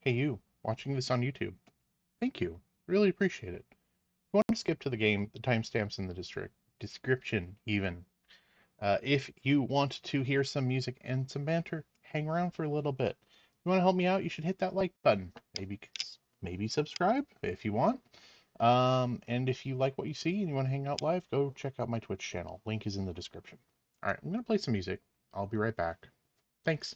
Hey, you, watching this on YouTube. Thank you. Really appreciate it. If you want to skip to the game, the timestamp's in the description, even. If you want to hear some music and some banter, hang around for a little bit. If you want to help me out, you should hit that like button. Maybe subscribe if you want. And if you like what you see and you want to hang out live, go check out my Twitch channel. Link is in the description. All right, I'm going to play some music. I'll be right back. Thanks.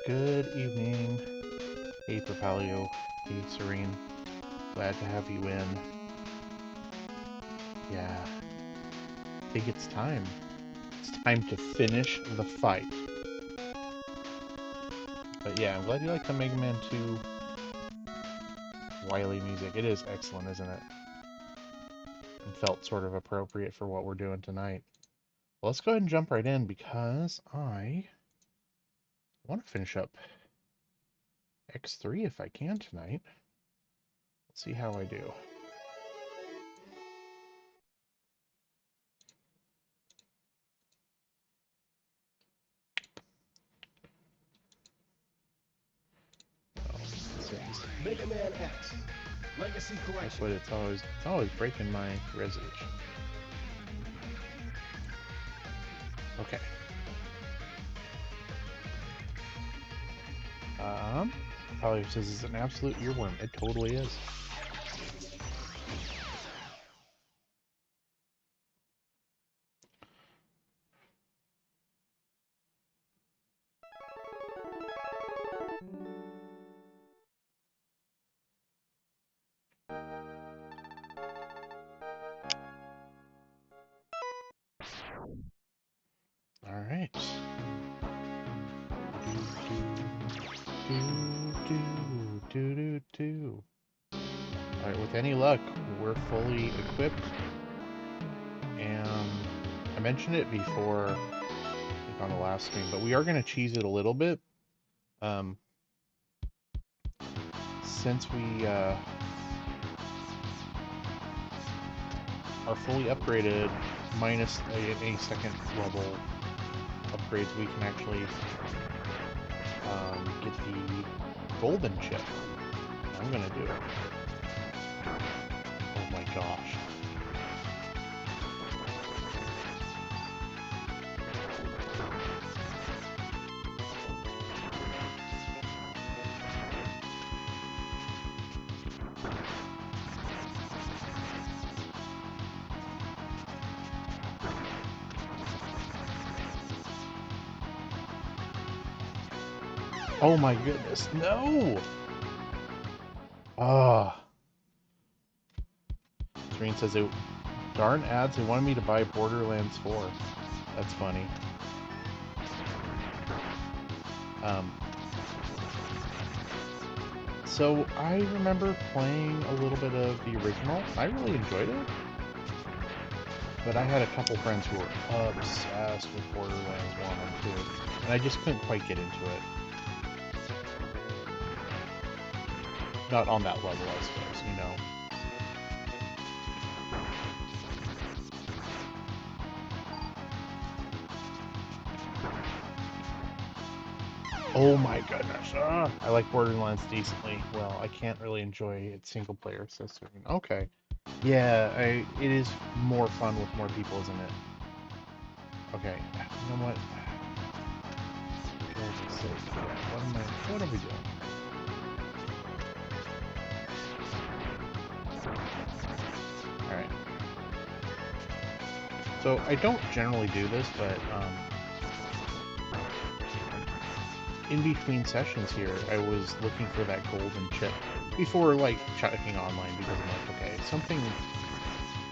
Good evening. Hey, Propalio. Hey, Serene. Glad to have you in. Yeah. I think it's time. It's time to finish the fight. But yeah, I'm glad you like the Mega Man 2 Wily music. It is excellent, isn't it? And felt sort of appropriate for what we're doing tonight. Well, let's go ahead and jump right in because I want to finish up X3 if I can tonight. Let's see how I do. Mega Man X Legacy Collection. But it's always breaking my resolution. Okay. Probably says it's an absolute earworm. It totally is. All right. All right, with any luck, we're fully equipped, and I mentioned it before, I think on the last stream, but we are going to cheese it a little bit, since we are fully upgraded, minus a second level upgrades, we can actually get the golden chip. I'm gonna do it. Oh my gosh. Oh my goodness, no! Ah. Serene says, darn ads, they wanted me to buy Borderlands 4. That's funny. So I remember playing a little bit of the original. I really enjoyed it. But I had a couple friends who were obsessed with Borderlands 1 and 2. And I just couldn't quite get into it. Not on that level, I suppose, you know. Oh my goodness. I like Borderlands decently. Well, I can't really enjoy it single player, so soon. Okay. Yeah, it is more fun with more people, isn't it? Okay. You know what? Goodness sake. What are we doing? Alright. So I don't generally do this, but in between sessions here, I was looking for that golden chip before, like, checking online because I'm like, okay, something,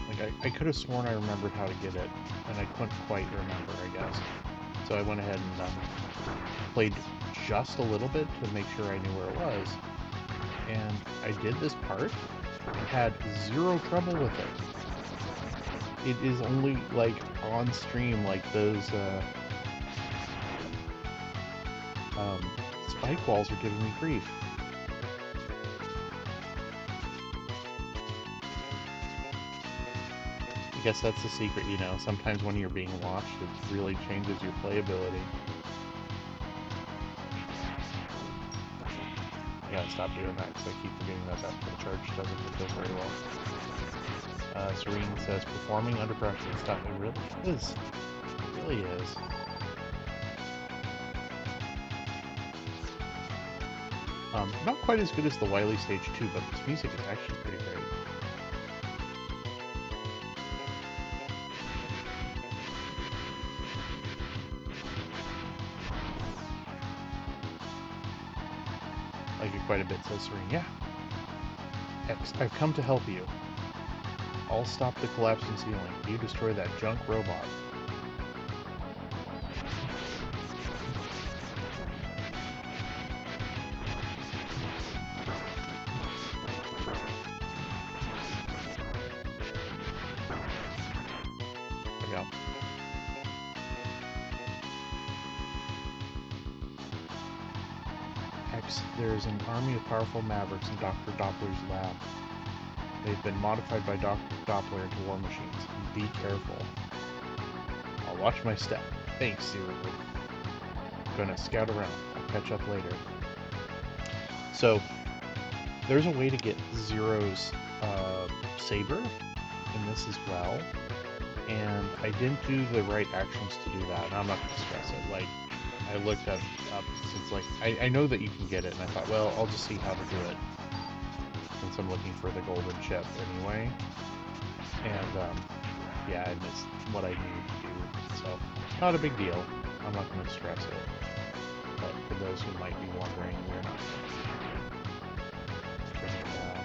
like, I could have sworn I remembered how to get it, and I couldn't quite remember, I guess. So I went ahead and played just a little bit to make sure I knew where it was, and I did this part and had zero trouble with it. It is only, like, on stream, like, those spike walls are giving me grief. I guess that's the secret, you know. Sometimes when you're being watched, it really changes your playability. I gotta stop doing that because I keep forgetting that the charge doesn't fulfill very well. Serene says, performing under pressure and stuff. It really is. It really is. Not quite as good as the Wily Stage 2, but its music is actually pretty great. Like it quite a bit, says Serene. Yeah. X, I've come to help you. I'll stop the collapsing ceiling. You destroy that junk robot. Yeah. X, there is an army of powerful mavericks in Dr. Doppler's lab. They've been modified by Dr. Doppler into war machines. Be careful. I'll watch my step. Thanks, Zero. Gonna scout around. I'll catch up later. So, there's a way to get Zero's saber in this as well. And I didn't do the right actions to do that, and I'm not going to stress it. Like, I looked up since, like, I know that you can get it, and I thought, well, I'll just see how to do it, since I'm looking for the golden chip anyway. And, yeah, I missed what I needed to do, so not a big deal. I'm not going to stress it. But for those who might be wondering, we're not going to that.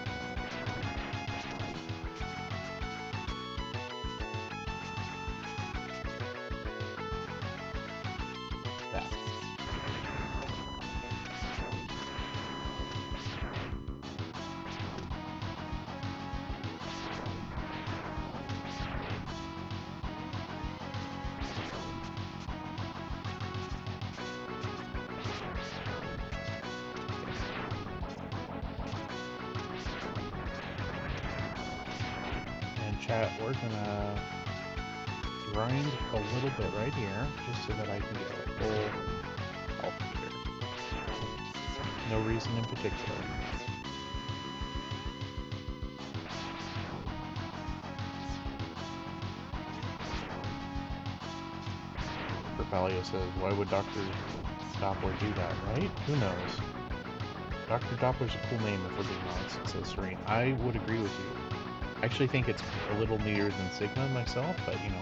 And chat, we're gonna grind a little bit right here, just so that I can get a full health meter. No reason in particular. Berpalio says, why would Dr. Doppler do that, right? Who knows? Dr. Doppler's a cool name if we're being honest, says Serene. I would agree with you. I actually think it's a little neater than Sigma myself, but you know.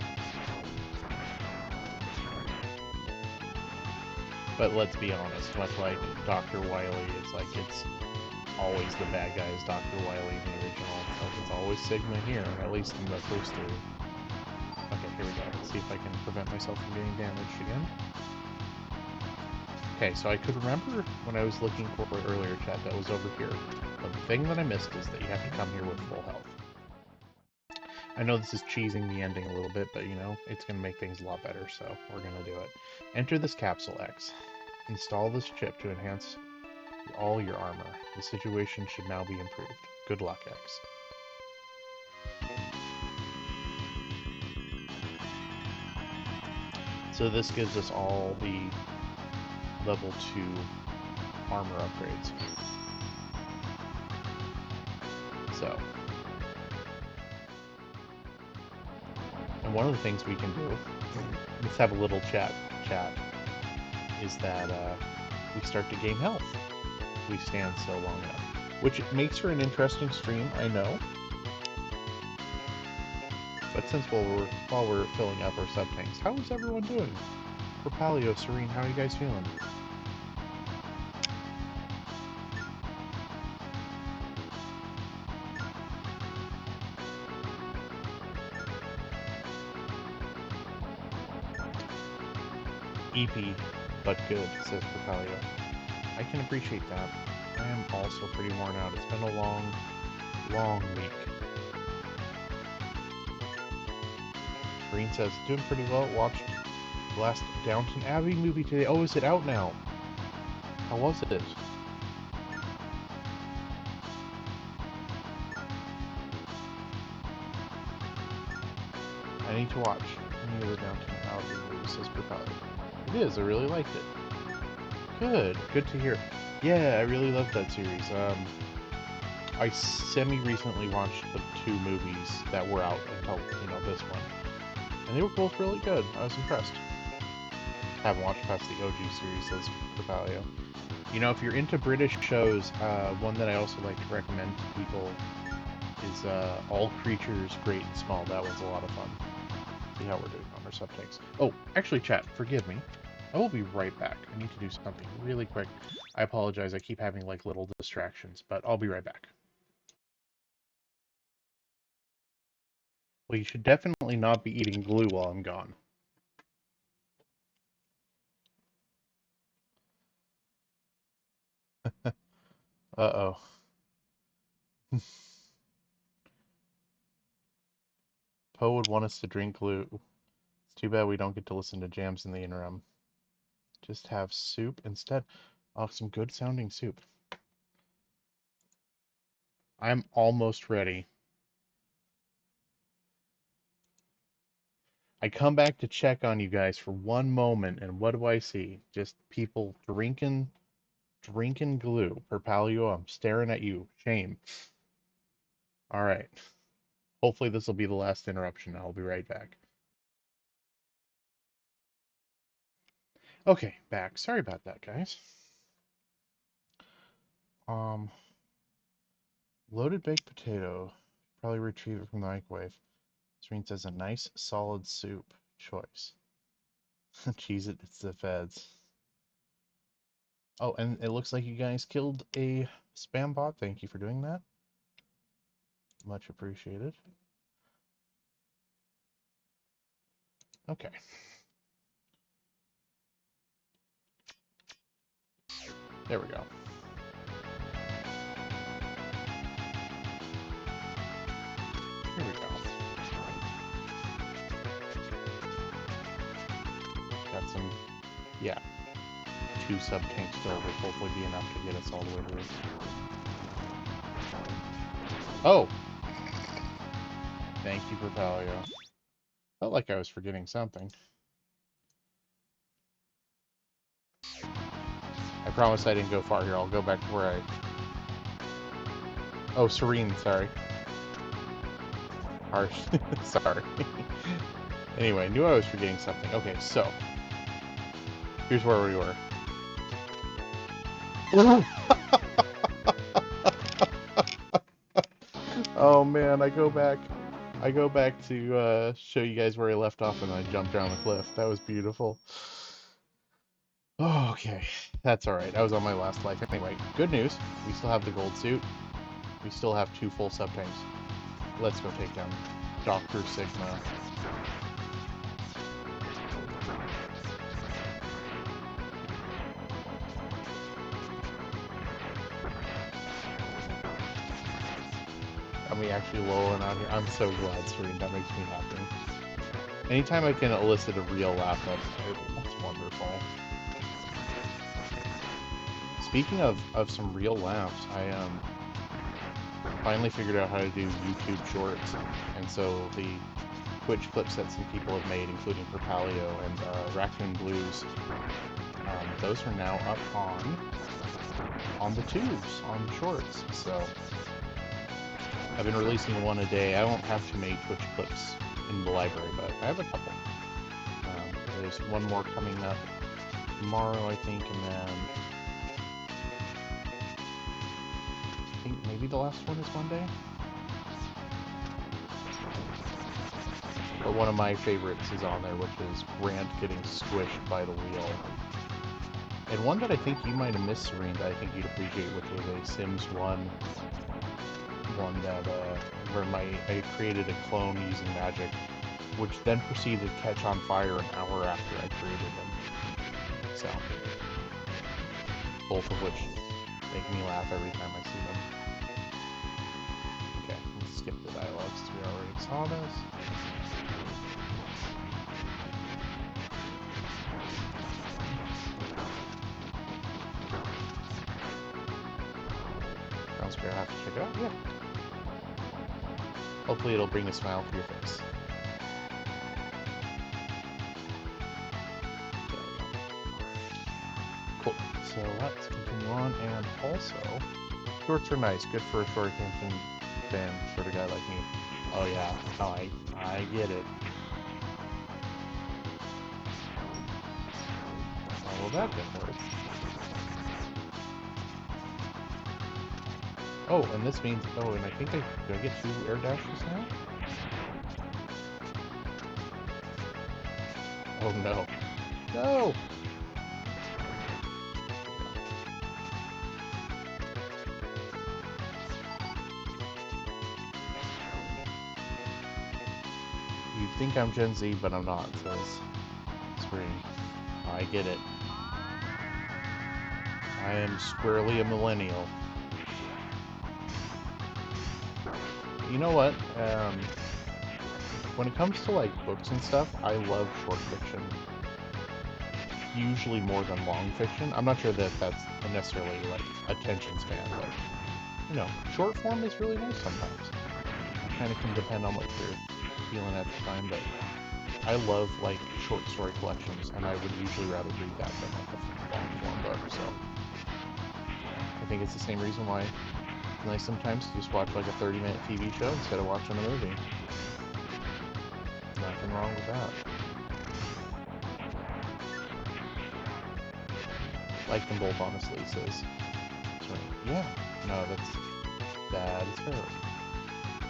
But let's be honest, much like Dr. Wily, it's always the bad guy is Dr. Wily in the original. It's always Sigma here, at least in the first three. Okay, here we go. Let's see if I can prevent myself from getting damaged again. Okay, so I could remember when I was looking for it earlier, chat, that was over here. But the thing that I missed is that you have to come here with full health. I know this is cheesing the ending a little bit, but you know, it's going to make things a lot better, so we're going to do it. Enter this capsule, X. Install this chip to enhance all your armor. The situation should now be improved. Good luck, X. So this gives us all the level 2 armor upgrades. So, and one of the things we can do, let's have a little chat, is that we start to gain health. We stand so long enough, which makes for an interesting stream, I know. But since while we're filling up our sub tanks, how is everyone doing? Propalio, Serene, how are you guys feeling? EP, but good, says Propalio. I can appreciate that. I am also pretty worn out. It's been a long, long week. Serene says, doing pretty well. Watched the last Downton Abbey movie today. Oh, is it out now? How was it? I need to watch any of the Downton Abbey movies, says Propelli. It is, I really liked it. Good to hear. Yeah, I really loved that series. I semi-recently watched the 2 movies that were out until, you know, this one. And they were both really good. I was impressed. Haven't watched past the OG series, says Propalio. You know, if you're into British shows, one that I also like to recommend to people is All Creatures Great and Small. That one's a lot of fun. See how we're doing on our subtext. Oh, actually, chat, forgive me. I will be right back. I need to do something really quick. I apologize. I keep having like little distractions, but I'll be right back. Well, you should definitely not be eating glue while I'm gone. Uh-oh. Poe would want us to drink glue. It's too bad we don't get to listen to jams in the interim. Just have soup instead. Oh, some good sounding soup. I'm almost ready. I come back to check on you guys for one moment, and what do I see? Just people drinking glue. Perpalio, I'm staring at you. Shame. All right. Hopefully this will be the last interruption. I'll be right back. Okay, back. Sorry about that, guys. Um, Loaded baked potato. Probably retrieve it from the microwave. Serene says a nice solid soup choice. Cheese it, it's the feds. Oh, and it looks like you guys killed a spam bot. Thank you for doing that. Much appreciated. Okay. There we go. Here we go. Got some, yeah, 2 sub-tanks filled will hopefully be enough to get us all the way through. Oh! Thank you, Propelio. Felt like I was forgetting something. I promise I didn't go far here. I'll go back to where I... Oh, Serene, sorry. Harsh. Sorry. Anyway, knew I was forgetting something. Okay, so. Here's where we were. Oh man, I go back to show you guys where I left off and I jumped down the cliff. That was beautiful. Oh, okay, that's alright. I was on my last life. Anyway, good news. We still have the gold suit. We still have 2 full sub-tanks. Let's go take down Dr. Sigma. Got me actually lolling out here. I'm so glad, Serene. That makes me happy. Anytime I can elicit a real laugh, that's wonderful. Speaking of some real laughs, I finally figured out how to do YouTube Shorts, and so the Twitch clips that some people have made, including Perpalio and Raccoon Blues, those are now up on the tubes, on the shorts. So I've been releasing one a day. I don't have too many Twitch clips in the library, but I have a couple. There's one more coming up tomorrow, I think, and then I think maybe the last one is Monday. But one of my favorites is on there, which is Grant getting squished by the wheel. And one that I think you might have missed, Serene, that I think you'd appreciate, which was a Sims 1 one that where I created a clone using magic, which then proceeded to catch on fire an hour after I created him. So, both of which make me laugh every time I see them. Okay, let's skip the dialogue since we already saw this. Sounds great. I have to check it out. Yeah. Hopefully it'll bring a smile to your face. There we go. Cool. So let's continue on, and also, shorts are nice. Good for a short attention span sort of guy like me. Oh yeah. Oh, I get it. Oh, well, that didn't work. Oh, and this means, oh, and I think do I get 2 air dashes now? Oh no. No! You'd think I'm Gen Z, but I'm not, says Scream. I get it. I am squarely a millennial. You know what? When it comes to like books and stuff, I love short fiction. Usually more than long fiction. I'm not sure that that's necessarily like attention span, but you know, short form is really nice sometimes. It kind of can depend on what you're feeling at the time, but I love like short story collections, and I would usually rather read that than like a long form book. So I think it's the same reason why it's nice sometimes to just watch like a 30-minute TV show instead of watching a movie. Nothing wrong with that. Like them both, honestly, says. Yeah, no, that is fair.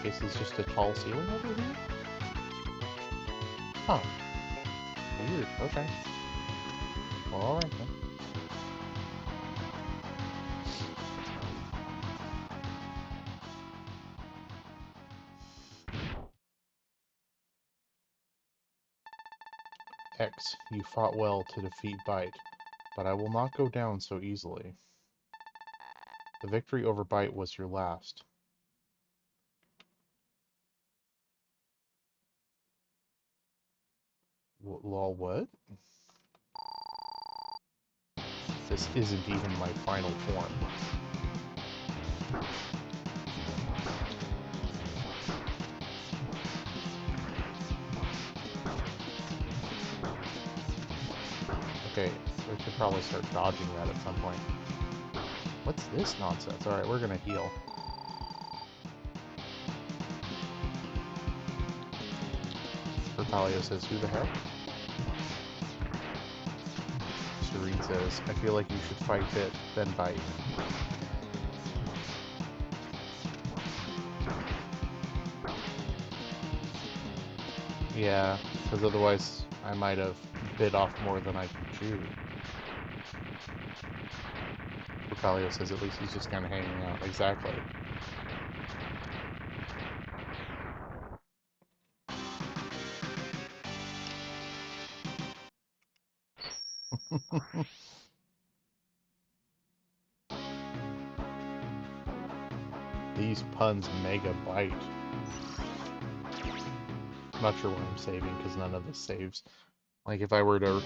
This is just a tall ceiling over here? Huh. Weird, okay. Well, alright then. X, you fought well to defeat Bite, but I will not go down so easily. The victory over Bite was your last. Lol, what? This isn't even my final form. Okay, we should probably start dodging that at some point. What's this nonsense? Alright, we're gonna heal. Bertalio says, who the heck? Serene says, I feel like you should fight it, then bite. Yeah, because otherwise I might have bit off more than I can chew. Bertalio says, at least he's just kind of hanging out. Exactly. These puns mega bite. I'm not sure why I'm saving, because none of this saves. Like, if I were to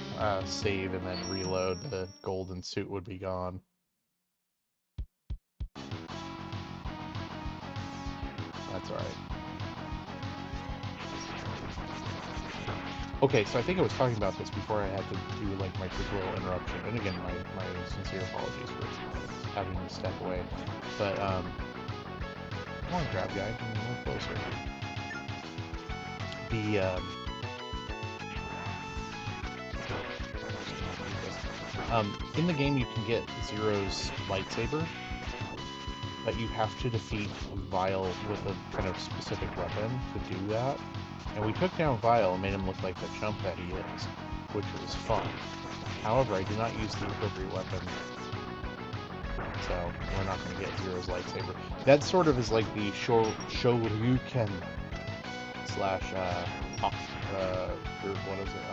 save and then reload, the golden suit would be gone. That's alright. Okay, so I think I was talking about this before I had to do, like, my quick little interruption. And again, my sincere apologies for having to step away. But, come on, grab guy, a little closer. In the game you can get Zero's lightsaber, but you have to defeat Vile with a kind of specific weapon to do that. And we took down Vile and made him look like the chump that he is, which was fun. However, I did not use the appropriate weapon, so we're not going to get Zero's lightsaber. That sort of is like the Shoryuken slash, what is it,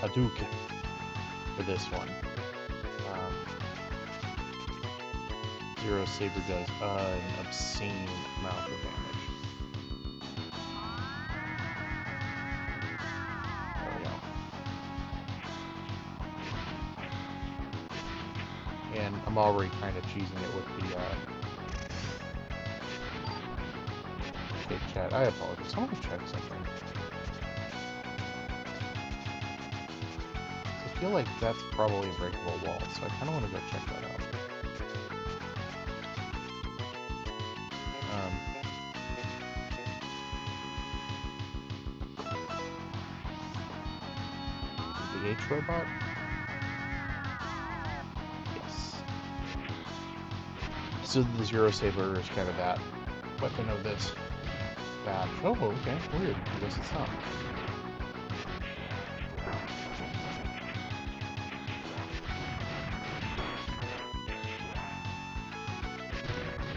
Hadouken for this one. Zero's saber does an obscene amount of damage. There we go. And I'm already kind of cheesing it with the fake chat. I apologize. I want to check something. So I feel like that's probably a breakable wall, so I kind of want to go check that out. The H robot? Yes. So the Zero Saber is kind of that weapon of this batch. Oh, okay. Weird. I guess it's not.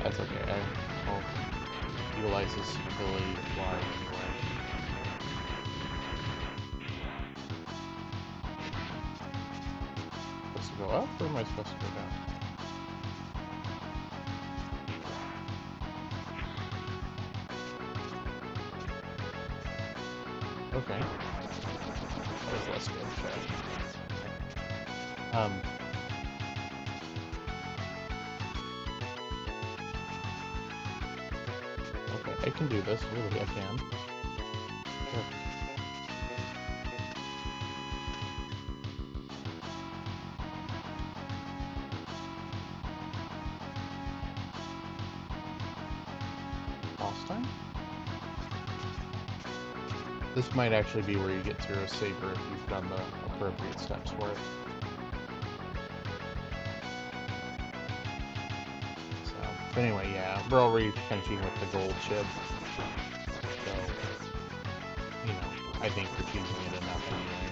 That's okay. I won't utilize this ability to fly anyway. up, or am I supposed to go down? Okay. That was less good, but... Okay, I can do this. Really, I can. Sure. Last time? This might actually be where you get Zero Saber if you've done the appropriate steps for it. So, but anyway, yeah, we're already finishing with the gold chip. So, you know, I think we're choosing it enough anyway.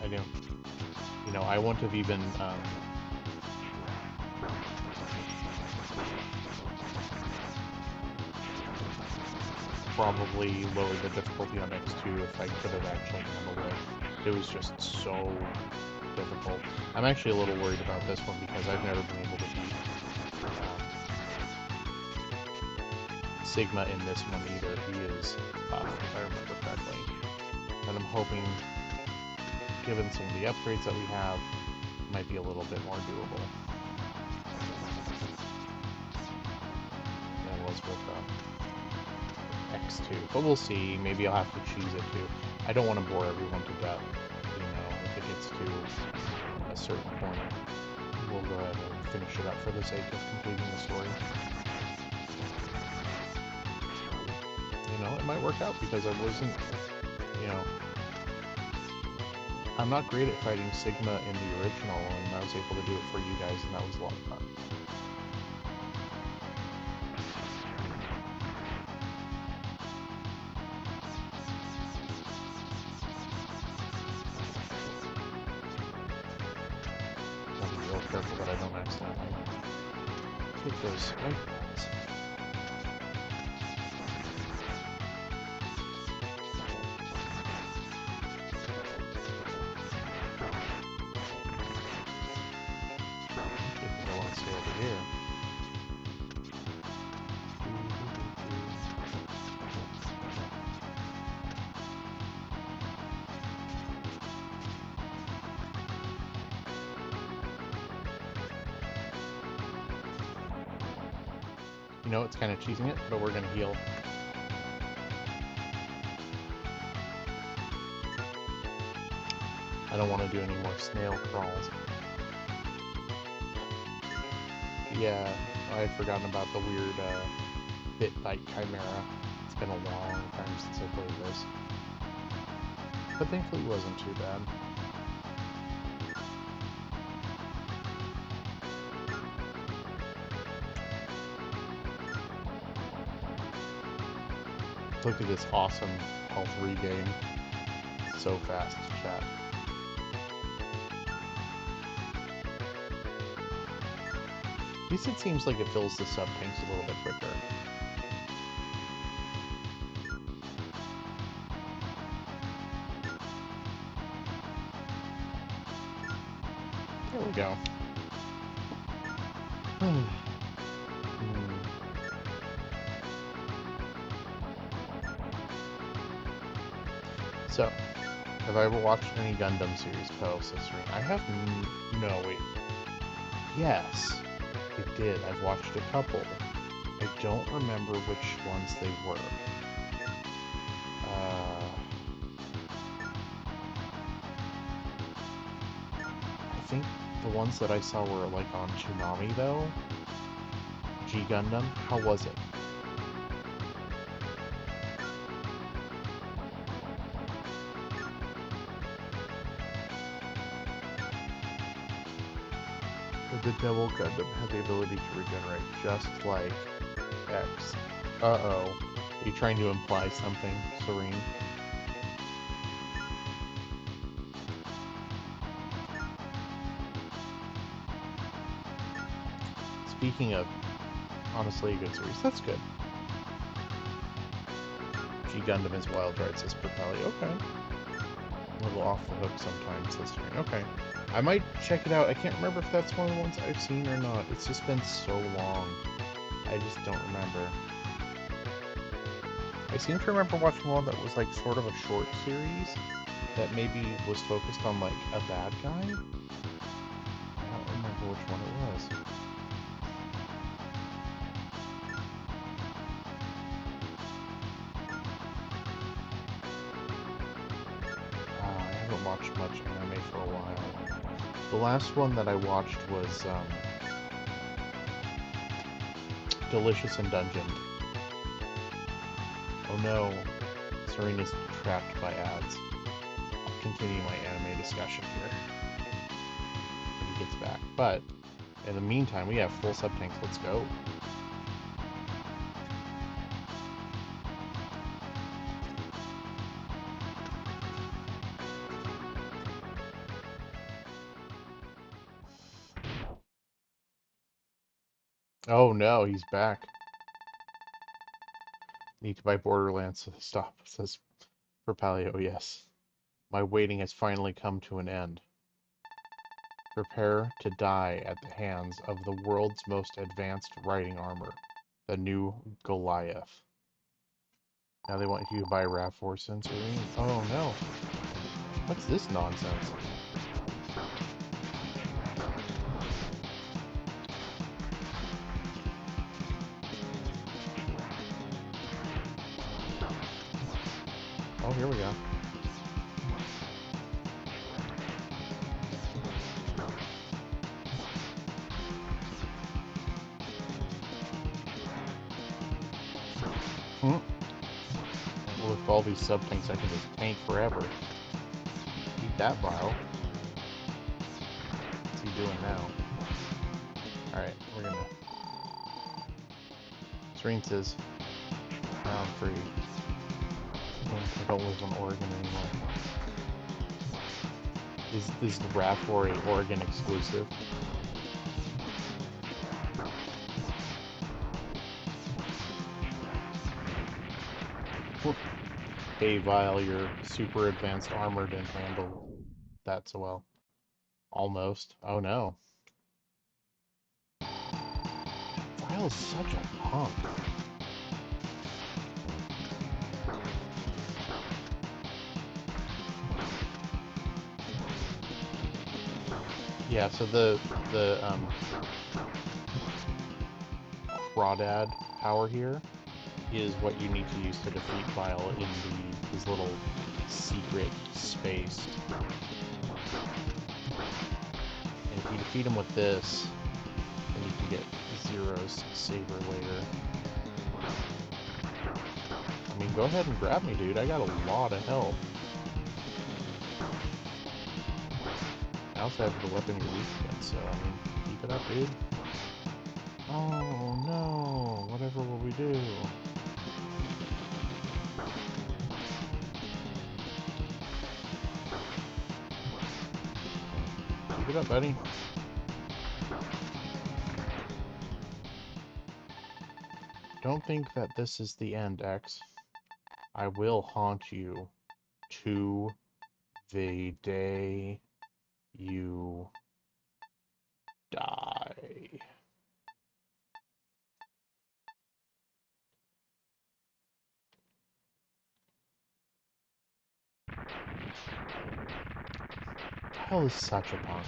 I don't, you know, I wouldn't have even, probably lowered the difficulty on X2 if I could have actually handled it. It was just so difficult. I'm actually a little worried about this one because I've never been able to beat Sigma in this one either. He is tough, if I remember correctly. And I'm hoping, given some of the upgrades that we have, it might be a little bit more doable than it was with X2. But we'll see. Maybe I'll have to cheese it too. I don't want to bore everyone to death. You know, if it gets to a certain point, we'll go ahead and finish it up for the sake of completing the story. You know, it might work out because I wasn't, you know, I'm not great at fighting Sigma in the original, and I was able to do it for you guys, and that was a lot of fun. Gotta be real careful that I don't accidentally take those light balls. Because I want to stay over here. You know, it's kind of cheesing it, but we're going to heal. I don't want to do any more snail crawls. Yeah, I had forgotten about the weird bit bite chimera. It's been a long time since I played this. But thankfully it wasn't too bad. Look at this awesome health regain. So fast, chat. At least it seems like it fills the sub-tanks a little bit quicker. There we go. So, have I ever watched any Gundam series post this ring? I have no, wait. Yes, I did. I've watched a couple. I don't remember which ones they were. I think the ones that I saw were like on Toonami though. G Gundam. How was it? The Devil Gundam had the ability to regenerate just like X. Uh-oh. Are you trying to imply something, Serene? Speaking of, honestly, a good series. That's good. G Gundam is Wild Rides as Propelli. Okay. a little off the hook sometimes this screen. Okay. I might check it out. I can't remember if that's one of the ones I've seen or not. It's just been so long. I just don't remember. I seem to remember watching one that was like sort of a short series that maybe was focused on like a bad guy. I don't remember which one it was. I haven't watched much anime for a while. The last one that I watched was Delicious and Dungeoned. Oh no, Serena's trapped by ads. I'll continue my anime discussion here when he gets back. But in the meantime, we have full sub tanks. Let's go. Oh no, he's back. Need to buy Borderlands. Stop, says Propalio. Yes. My waiting has finally come to an end. Prepare to die at the hands of the world's most advanced riding armor, the new Goliath. Now they want you to buy RAV4 and Serene. Oh no. What's this nonsense? Oh, here we go. Hmm. Well, with all these sub-tanks, I can just tank forever. Eat that vial. What's he doing now? Alright, we're gonna... Serene says, now I'm free. I don't live in Oregon anymore. Is the RAV4 a Oregon exclusive? Hey, Vile, your super advanced armor didn't handle that so well. Almost. Oh no. Vile's such a punk. Yeah, so the crawdad power here is what you need to use to defeat Vile in his little secret space. And if you defeat him with this, then you can get Zero's saber later. I mean, go ahead and grab me, dude. I got a lot of health. I also have the weapon you're weak against, so I mean, keep it up, dude. Oh no, whatever will we do? Keep it up, buddy. Don't think that this is the end, X. I will haunt you to the day you die. Hell is such a punk.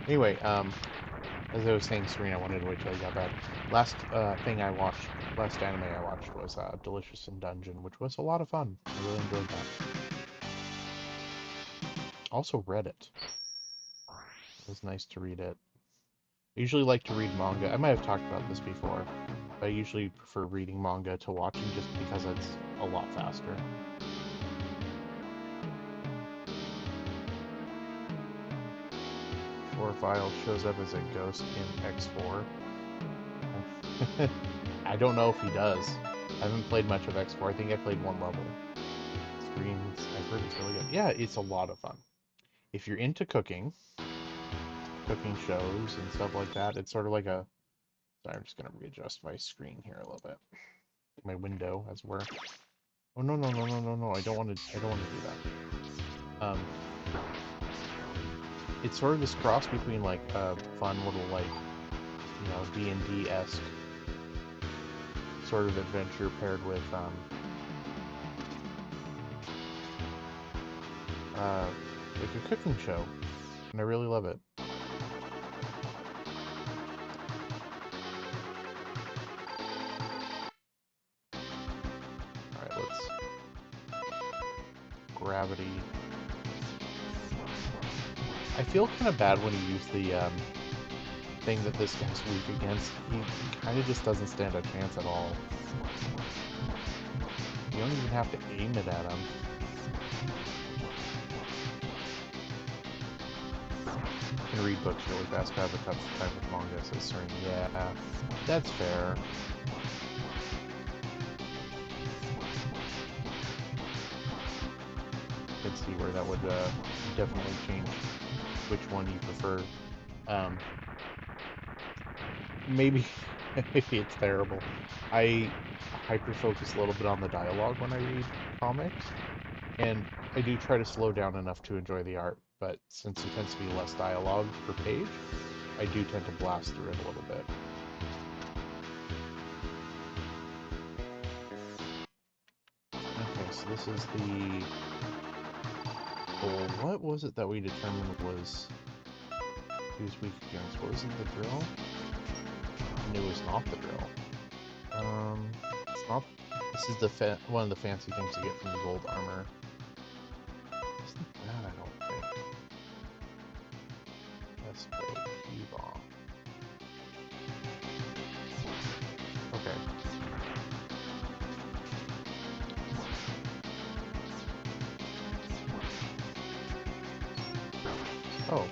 Anyway, as I was saying, Serena, I wanted to wait till you got back. Last last anime I watched was Delicious in Dungeon, which was a lot of fun. I really enjoyed that. Also read it. It was nice to read it. I usually like to read manga. I might have talked about this before, but I usually prefer reading manga to watching just because it's a lot faster. Or Vile shows up as a ghost in X4. I don't know if he does. I haven't played much of X4. I think I played one level. Screens, I've heard it's really good. Yeah, it's a lot of fun. If you're into cooking shows and stuff like that, it's sort of like a... Sorry, I'm just going to readjust my screen here a little bit. My window, as it were. Oh, no, no, no, no, no, no. I don't want to do that. Um, it's sort of this cross between like a fun little like D&D-esque sort of adventure paired with like a cooking show, and I really love it. All right, let's gravity. I feel kind of bad when you use the thing that this guy's weak against. He kind of just doesn't stand a chance at all. You don't even have to aim it at him. I can read books really fast, but I have a tough time with manga, says Serene. Yeah, that's fair. I can see where that would definitely change which one you prefer. Um, maybe, maybe it's terrible. I hyper focus a little bit on the dialogue when I read comics, and I do try to slow down enough to enjoy the art, but since there tends to be less dialogue per page, I do tend to blast through it a little bit. Okay, so this is the goal. What was it that we determined was he was weak against? What was it, the drill? And it was not the drill. It's not. This is the one of the fancy things to get from the gold armor. Isn't that? I don't think. Bomb. Okay. Oh,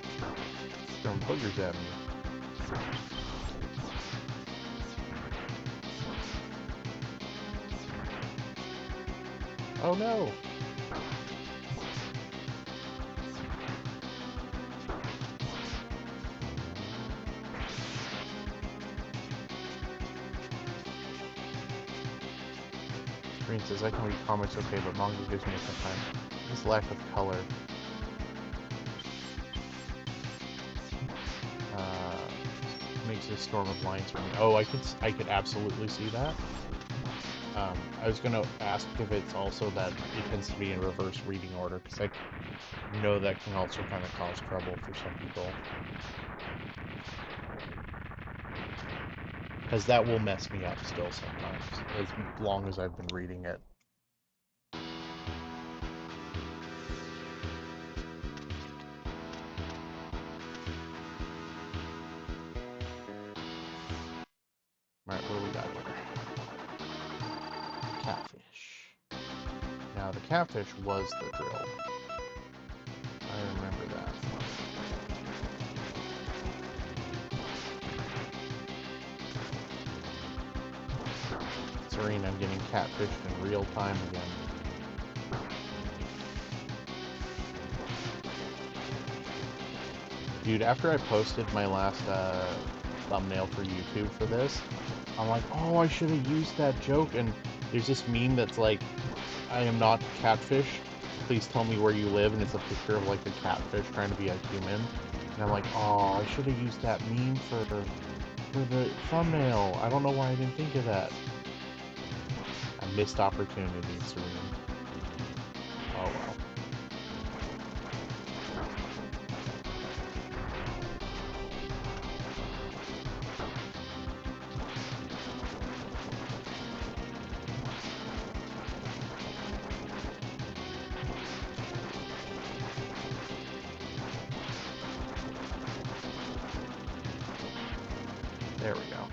throwing boogers at me. Oh no! Green says, I can read comics okay, but manga gives me a tough time. This lack of color. Makes a storm of lines for me. Oh, I could absolutely see that. I was gonna ask if it's also that it tends to be in reverse reading order, because I know that can also kind of cause trouble for some people. Because that will mess me up still sometimes, as long as I've been reading it. Alright, what do we got here? Catfish. Now, the catfish was the drill. I remember that. Serene, I'm getting catfished in real time again. Dude, after I posted my last thumbnail for YouTube for this, I'm like, oh, I should have used that joke. And there's this meme that's like, I am not catfish. Please tell me where you live. And it's a picture of like a catfish trying to be a human. And I'm like, oh, I should have used that meme for the thumbnail. I don't know why I didn't think of that. A missed opportunity, Serene. Oh well. There we go.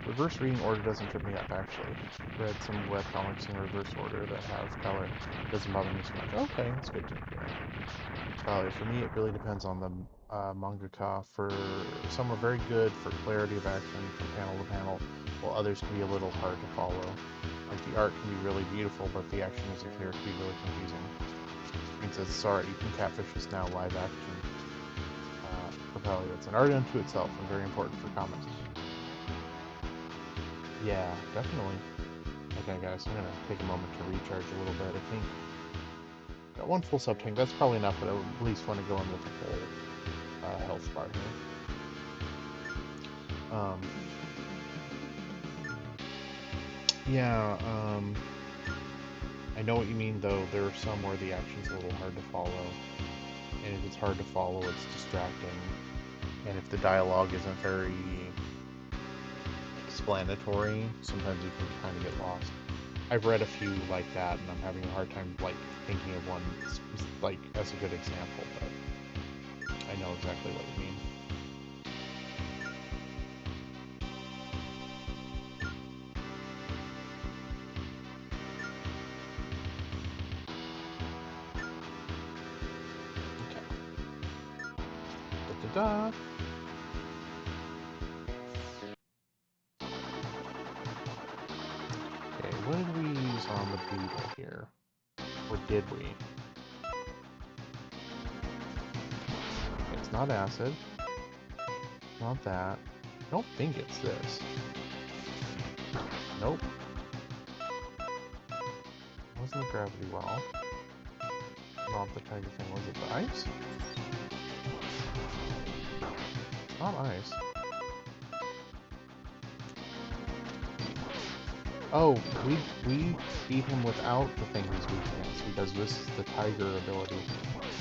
Reverse reading order doesn't trip me up, actually. Read some webcomics in reverse order that have color. Doesn't bother me so much. Okay, that's good to hear. For me, it really depends on the mangaka. For some are very good for clarity of action from panel to panel, while others can be a little hard to follow. Like the art can be really beautiful, but the action isn't clear. It can be really confusing. It says, sorry, you can catfish is now live action. Propelli, it's an art unto itself and very important for comics. Yeah, definitely. Okay, guys, I'm gonna take a moment to recharge a little bit. I think Got one full sub tank. That's probably enough, but I at least want to go in with a full health bar here. Yeah, I know what you mean, though. There are some where the action's a little hard to follow. And if it's hard to follow, it's distracting. And if the dialogue isn't very explanatory, sometimes you can kind of get lost. I've read a few like that, and I'm having a hard time, like, thinking of one, like, as a good example, but I know exactly what you mean. Da-da-da. Okay, what did we use on the beetle here? Or did we? Okay, it's not acid. Not that. I don't think it's this. Nope. It wasn't the gravity well. Not the type of thing. Was it the ice? It's not ice. Oh, we beat him without the thing he's weak against, because this is the tiger ability,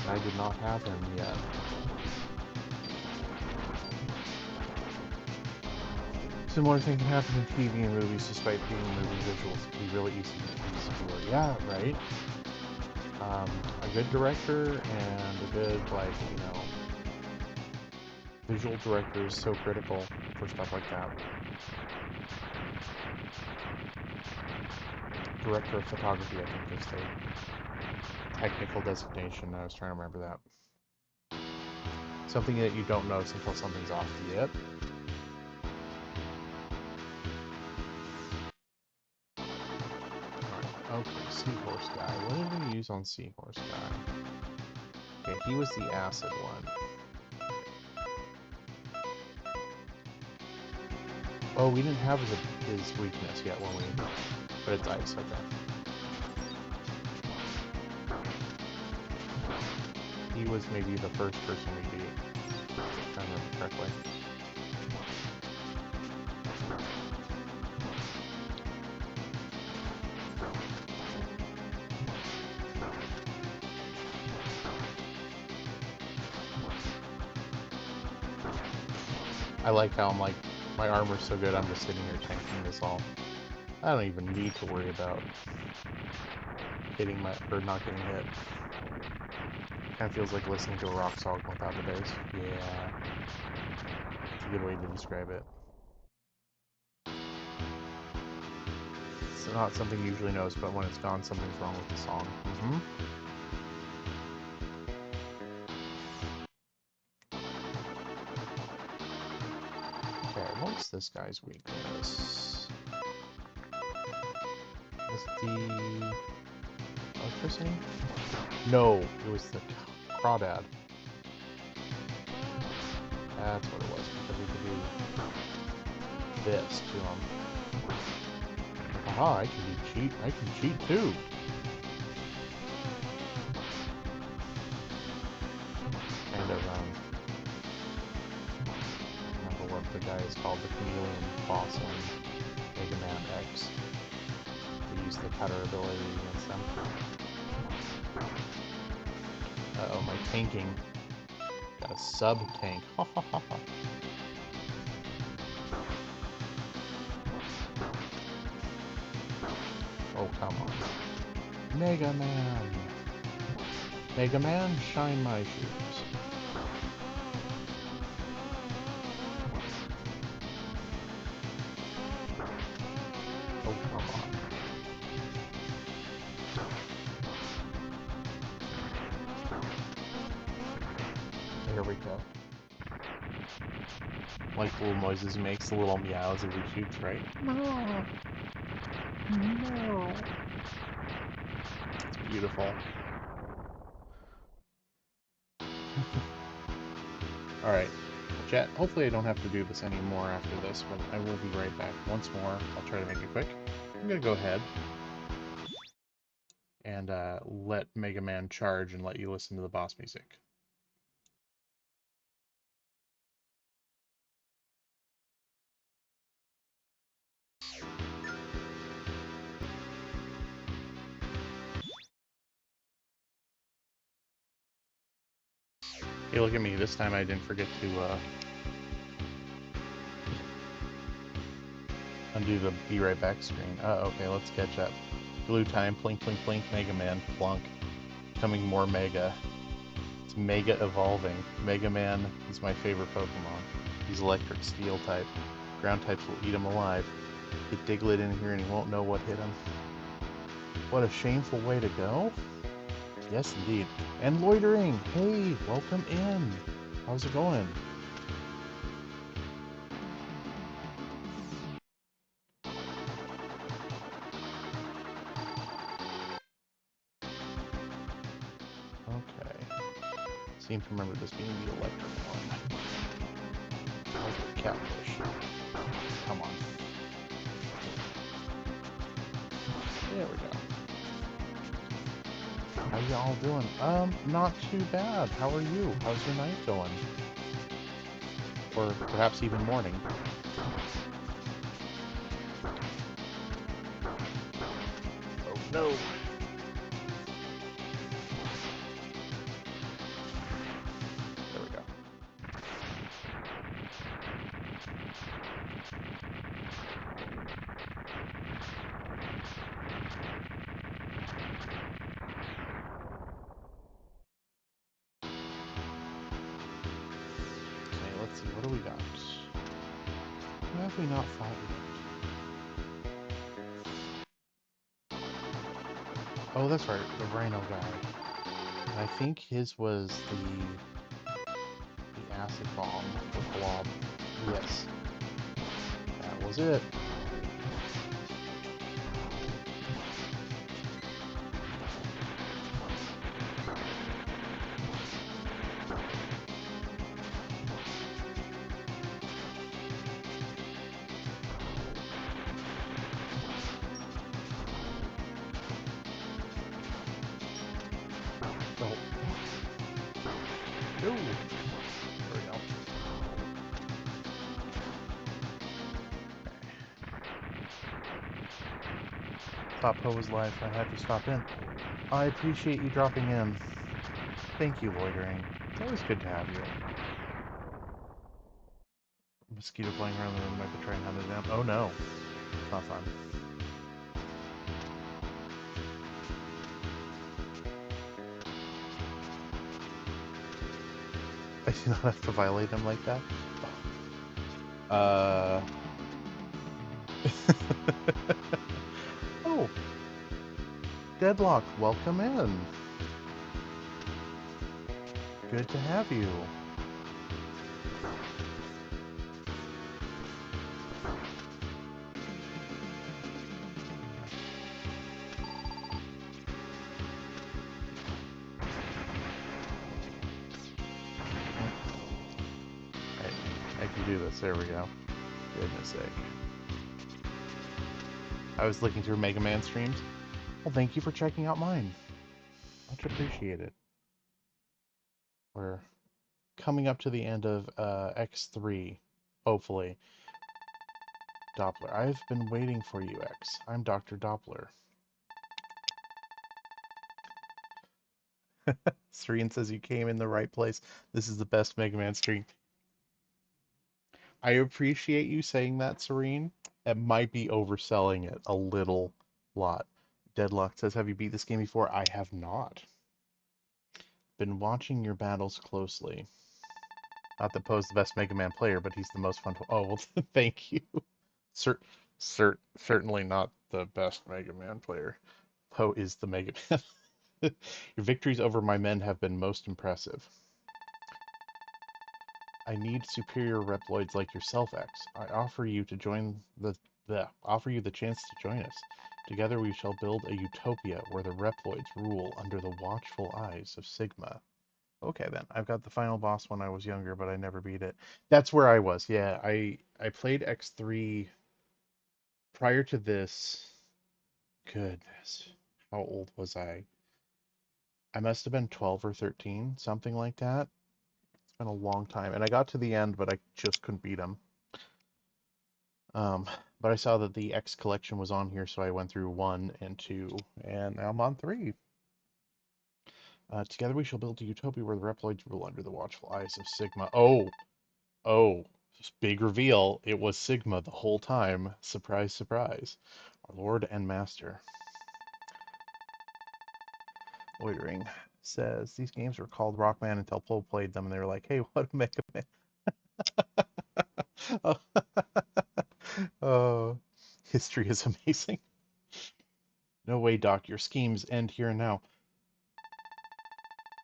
and I did not have him yet. Similar thing can happen in TV and movies, despite being movie visuals. It can be really easy to please the viewer. Yeah, right? A good director and a good, like, you know, visual director is so critical for stuff like that. Director of photography, I think, is the technical designation. I was trying to remember that. Something that you don't notice until something's off. Yep. Alright, okay, Seahorse Guy. What did we use on Seahorse Guy? Okay, he was the acid one. Oh, we didn't have his weakness yet when we... But it's ice, okay. He was maybe the first person we beat, if I remember correctly. I like how I'm like, my armor's so good, I'm just sitting here tanking this all. I don't even need to worry about hitting or not getting hit. Kind of feels like listening to a rock song without the bass. Yeah. It's a good way to describe it. It's not something you usually notice, but when it's gone, something's wrong with the song. Okay, what's this guy's weakness? Is it the electricity? No, it was the crawdad. That's what it was, because we could do this to him. Aha, I can cheat too. Kind of, remember what the guy is called, the chameleon boss in Mega Man X. We use the cutter ability against them. Uh-oh, my tanking. Got a sub-tank. Ha ha ha ha. Oh, come on. Mega Man! Mega Man, shine my shoes. Oh, come on. There we go. Like the little noises he makes, the little meows as he shoots, right? No. It's beautiful. Alright, chat, hopefully I don't have to do this anymore after this, but I will be right back once more. I'll try to make it quick. I'm gonna go ahead and let Mega Man charge and let you listen to the boss music. Hey, look at me. This time I didn't forget to undo the be right back screen. Okay, let's catch up. Glue time, plink, plink, plink, Mega Man, plunk. Becoming more Mega. It's Mega evolving. Mega Man is my favorite Pokemon. He's electric steel type. Ground types will eat him alive. Get Diglett in here and he won't know what hit him. What a shameful way to go. Yes, indeed. And loitering. Hey, welcome in. How's it going? Okay. Seem to remember this being the electric one. How's the cat push? Come on. There we go. How y'all doing? Not too bad. How are you? How's your night going? Or perhaps even morning. Oh no! There we go. Okay, let's see. What do we got? Who have we not fought yet? Oh, that's right. The Rhino guy. And I think his was the acid bomb, the blob. Yes, that was it. Oh, no. There we go. Thought Poe was live, so I had to stop in. I appreciate you dropping in. Thank you, loitering. It's always good to have you. Mosquito flying around the room might be trying to hunt it down. Oh no, it's not fun. I do not have to violate him like that. Uh. Oh, Deadlock, welcome in. Good to have you. I can do this. There we go. Goodness sake. I was looking through Mega Man streams. Well, thank you for checking out mine. Much appreciated. We're coming up to the end of X3, hopefully. Doppler. I've been waiting for you, X. I'm Dr. Doppler. Serene says you came in the right place. This is the best Mega Man stream. I appreciate you saying that, Serene. It might be overselling it a little lot. Deadlock says, have you beat this game before? I have not. Been watching your battles closely. Not that Poe's the best Mega Man player, but he's the most fun to... Oh, well, thank you. Certainly not the best Mega Man player. Poe is the Mega Man. Your victories over my men have been most impressive. I need superior Reploids like yourself, X. I offer you to join offer you the chance to join us. Together we shall build a utopia where the Reploids rule under the watchful eyes of Sigma. Okay then, I've got the final boss when I was younger, but I never beat it. That's where I was. Yeah, I played X3 prior to this. Goodness, how old was I? I must have been 12 or 13, something like that. It's been a long time. And I got to the end, but I just couldn't beat him. But I saw that the X collection was on here, so I went through 1 and 2, and now I'm on 3. Together we shall build a utopia where the Reploids rule under the watchful eyes of Sigma. Oh, big reveal. It was Sigma the whole time. Surprise, surprise. Our Lord and Master. Loitering says these games were called Rockman until Plo played them, and they were like, "Hey, what a Mega Man!" oh, oh, history is amazing. No way, Doc. Your schemes end here and now.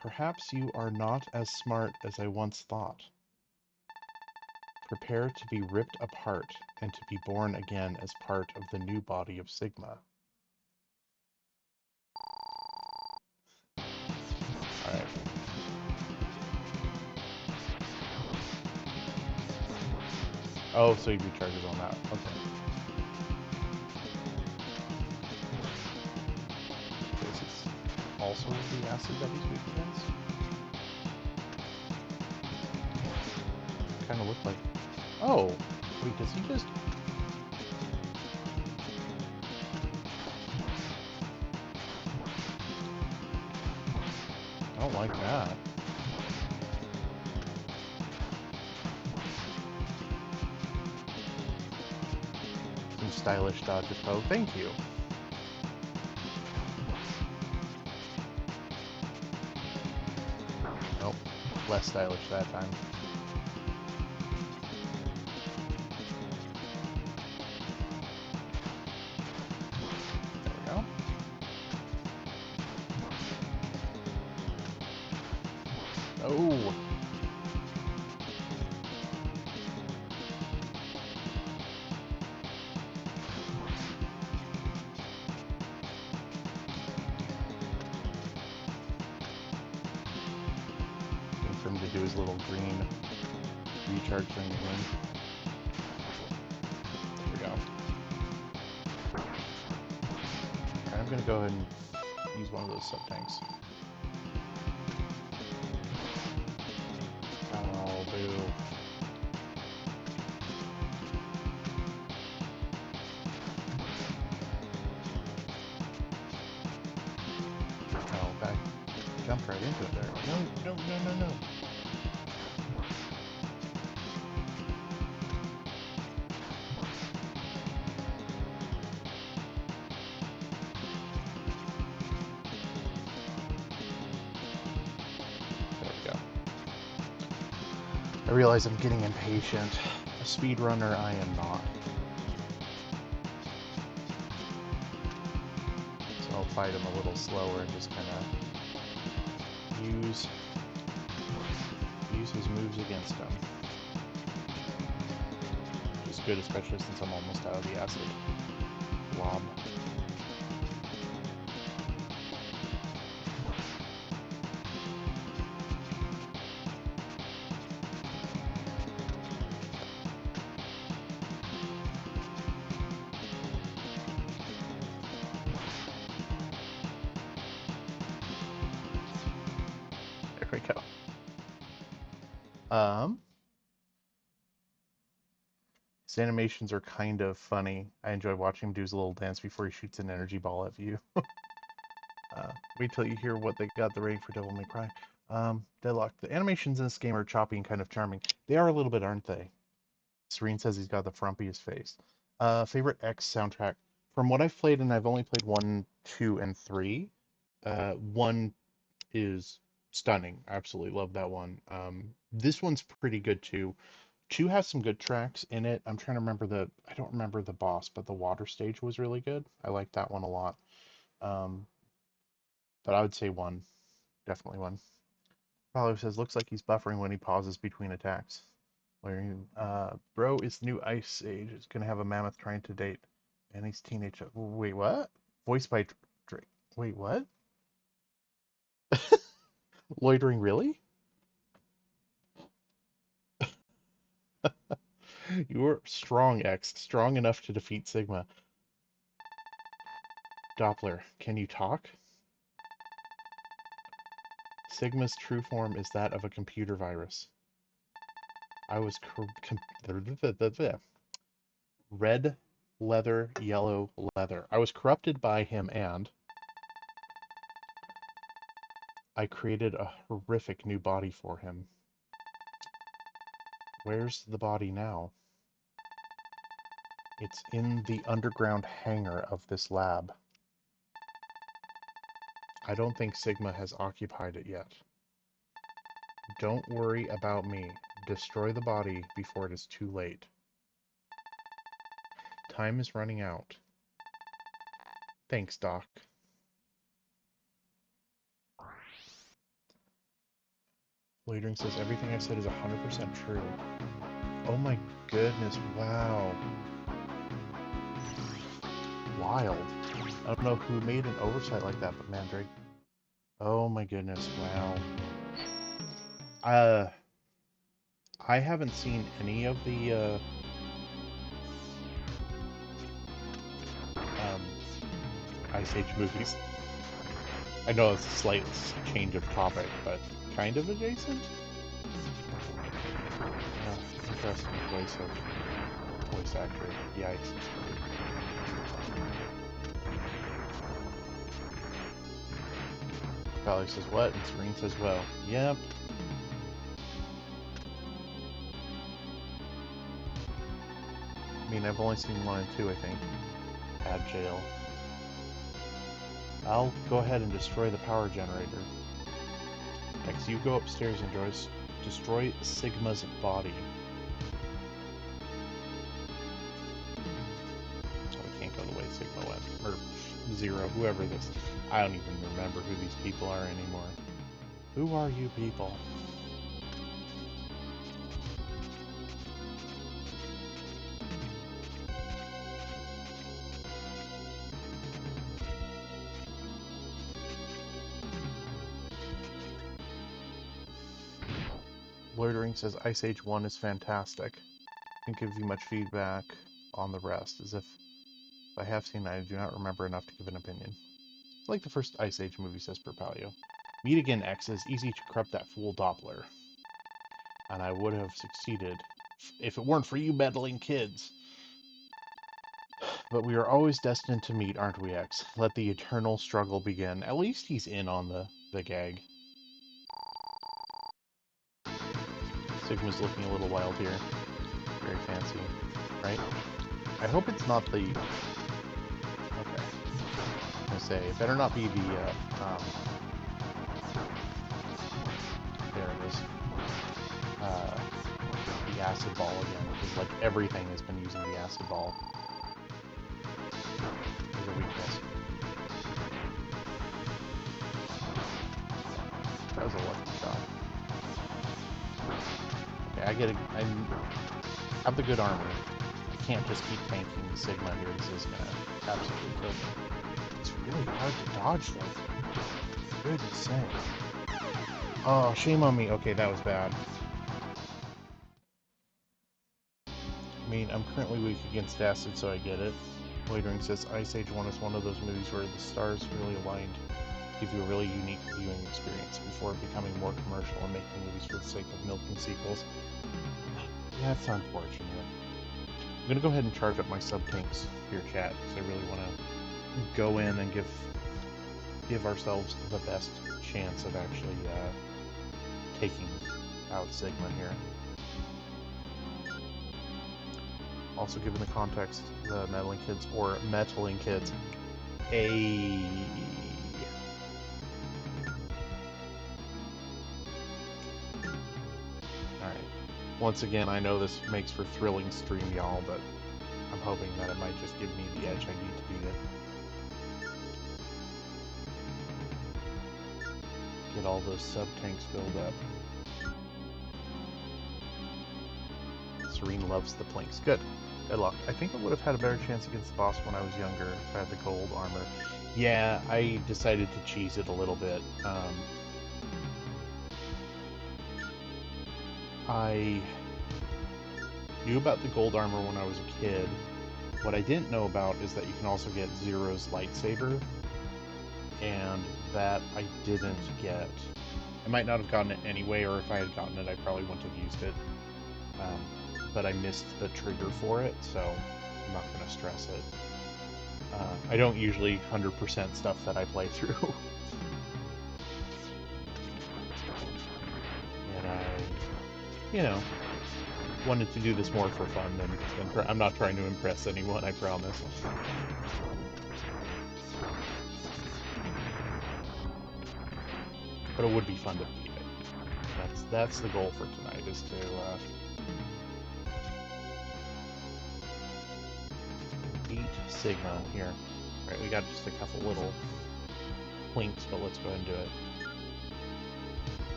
Perhaps you are not as smart as I once thought. Prepare to be ripped apart and to be born again as part of the new body of Sigma. Alright. Oh, so he recharges on that. Okay. This is also the acid that he's weak against. Kind of looked like... Oh! Wait, does he just... I don't like that. Some stylish dodges. Oh, thank you. Nope. Less stylish that time. There we go. Oh! Waiting for him to do his little green recharge thing again. There we go. Alright, I'm gonna go ahead and use one of those sub-tanks. Oh, boo. Oh, guy jumped right into it there. No. There we go. I realize I'm getting impatient. A speedrunner I am not. So I'll fight him a little slower and just kind of use his moves against him. Which is good, especially since I'm almost out of the acid blob. There we go. His animations are kind of funny. I enjoy watching him do his little dance before he shoots an energy ball at you. Wait till you hear what they got the rating for Devil May Cry. Deadlock. The animations in this game are choppy and kind of charming. They are a little bit, aren't they? Serene says he's got the frumpiest face. Favorite X soundtrack. From what I've played, and I've only played 1, 2, and 3, 1 is stunning. I absolutely love that one. This one's pretty good too. 2 has some good tracks in it. I'm trying to remember I don't remember the boss, but the water stage was really good. I like that one a lot. Um, but I would say 1, definitely 1. Paulo says, looks like he's buffering when he pauses between attacks. Bro is the new Ice Age. It's gonna have a mammoth trying to date. And he's teenage. Wait, what? Voiced by Drake. Wait, what? Loitering, really? You were strong, X. Strong enough to defeat Sigma. Doppler, can you talk? Sigma's true form is that of a computer virus. I was red leather, yellow leather. I was corrupted by him and I created a horrific new body for him. Where's the body now? It's in the underground hangar of this lab. I don't think Sigma has occupied it yet. Don't worry about me. Destroy the body before it is too late. Time is running out. Thanks, Doc. Loitering says everything I said is 100% true. Oh my goodness, wow. Wild. I don't know who made an oversight like that, but Mandrake. Oh my goodness, wow. I haven't seen any of the Ice Age movies. I know it's a slight change of topic, but kind of adjacent? Yeah, interesting voice actor. Yikes. Valerie says what? And Serene says well. Yep. I mean, I've only seen 1 and 2, I think. Add jail. I'll go ahead and destroy the power generator. X, you go upstairs and destroy Sigma's body. Oh, we can't go the way Sigma went. Or Zero, whoever this. I don't even remember who these people are anymore. Who are you people? Loitering says Ice Age 1 is fantastic. Can give you much feedback on the rest, as if I have seen it, I do not remember enough to give an opinion. It's like the first Ice Age movie, says Perpalio. Meet again, X. It's easy to corrupt that fool Doppler. And I would have succeeded if it weren't for you meddling kids. But we are always destined to meet, aren't we, X? Let the eternal struggle begin. At least he's in on the gag. Sigma's looking a little wild here. Very fancy, right? I hope it's not the... Okay. I'm gonna say, it better not be the, there it is. The acid ball again, because, like, everything has been using the acid ball. As a weakness. That was a lucky shot. Okay, I have the good armor. I can't just keep tanking Sigma here. This is gonna absolutely kill me. It's really hard to dodge, though. Goodness sake. Oh, shame on me. Okay, that was bad. I mean, I'm currently weak against acid, so I get it. Loitering says Ice Age 1 is one of those movies where the stars really aligned to give you a really unique viewing experience before becoming more commercial and making movies for the sake of milking sequels. Yeah, that's unfortunate. I'm gonna go ahead and charge up my sub-tanks here, chat, because I really want to go in and give ourselves the best chance of actually taking out Sigma here. Also, given the context, the meddling kids, or meddling kids, Alright. Once again, I know this makes for thrilling stream, y'all, but I'm hoping that it might just give me the edge I need to beat it. Get all those sub-tanks filled up. Serene loves the planks. Good. Good luck. I think I would have had a better chance against the boss when I was younger if I had the gold armor. Yeah, I decided to cheese it a little bit. I knew about the gold armor when I was a kid, What I didn't know about is that you can also get Zero's lightsaber, and that I didn't get. I might not have gotten it anyway, or if I had gotten it, I probably wouldn't have used it. Um, but I missed the trigger for it, so I'm not going to stress it. I don't usually 100% stuff that I play through. And I, you know, wanted to do this more for fun than I'm not trying to impress anyone, I promise. But it would be fun to beat it. That's the goal for tonight, is to beat Sigma here. Alright, we got just a couple little plinks, but let's go ahead and do it.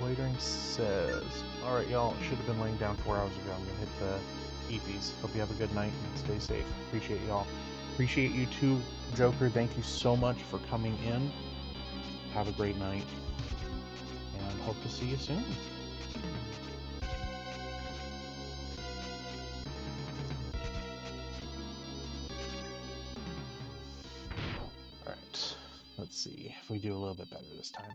Loitering says, alright y'all, should have been laying down 4 hours ago. I'm gonna hit the EPs. Hope you have a good night and stay safe. Appreciate y'all. Appreciate you too, Joker. Thank you so much for coming in. Have a great night. And hope to see you soon. Alright, let's see if we do a little bit better this time.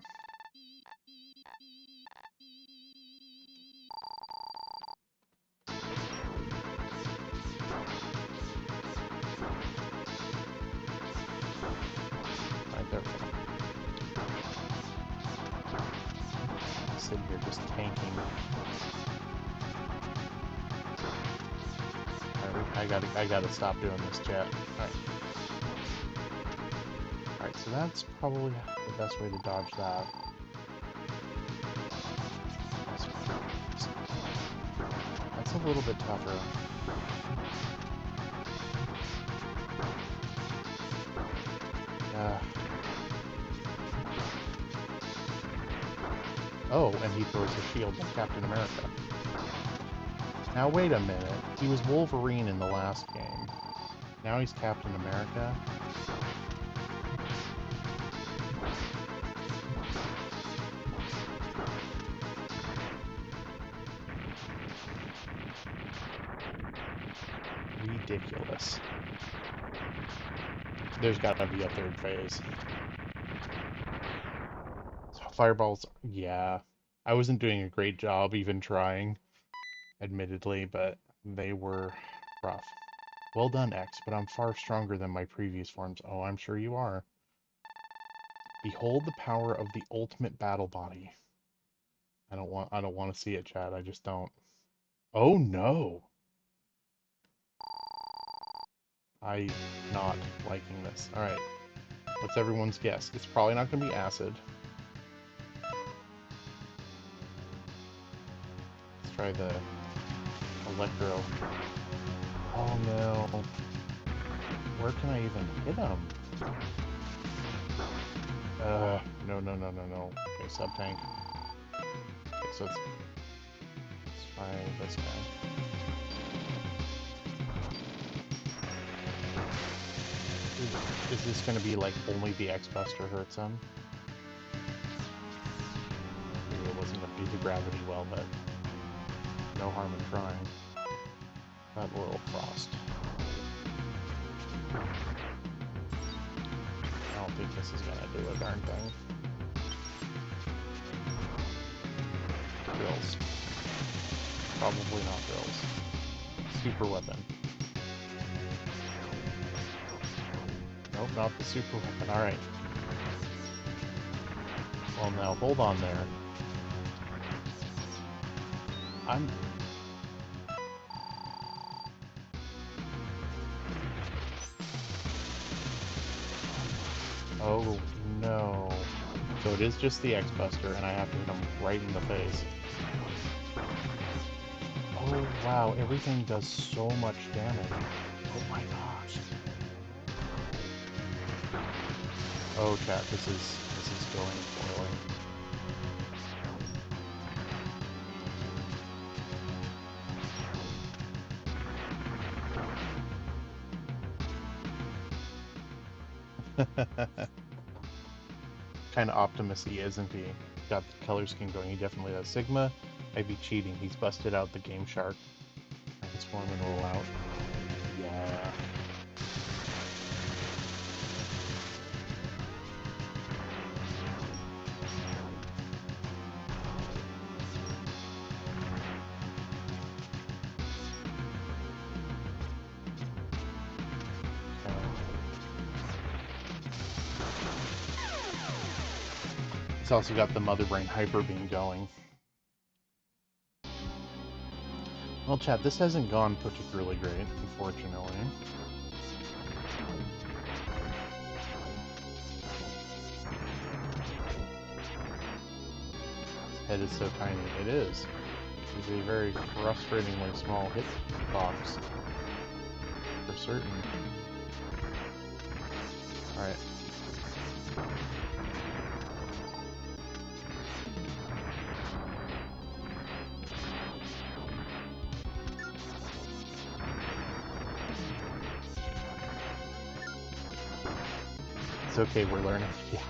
Alright, there we go. Sitting here just tanking. Alright, I gotta stop doing this, chat. Alright. Alright, so that's probably the best way to dodge that. That's a little bit tougher. Oh, and he throws a shield like Captain America. Now wait a minute. He was Wolverine in the last game. Now he's Captain America. Ridiculous. There's gotta be a third phase. So fireballs, yeah. I wasn't doing a great job even trying, admittedly, but they were rough. Well done, X, but I'm far stronger than my previous forms. Oh, I'm sure you are. Behold the power of the ultimate battle body. I don't want to see it, Chad. I just don't. Oh no. I'm not liking this. All right. What's everyone's guess? It's probably not going to be acid. Let's try the electro. Oh no. Where can I even hit him? No, no, no, no, no. Okay, sub-tank. Okay, so let's try this guy. Is this going to be like only the X-Buster hurts him? Maybe it wasn't going to be the gravity well, but no harm in trying. That little frost. I don't think this is going to do a darn thing. Drills. Probably not drills. Super weapon. Nope, not the super weapon. Alright. Well, now, hold on there. Oh, no. So it is just the X-Buster, and I have to hit him right in the face. Oh, wow. Everything does so much damage. Oh my gosh. Oh, chat, this is going poorly. Kind of Optimus-y, isn't he? Got the color scheme going. He definitely does. Sigma, I'd be cheating. He's busted out the Game Shark. I can swarm and roll out. Yeah. It's also got the Mother Brain Hyper Beam going. Well, chat, this hasn't gone particularly great, unfortunately. This head is so tiny. It is. It's a very frustratingly small hitbox. For certain. Alright. It's okay, we're learning. Yeah.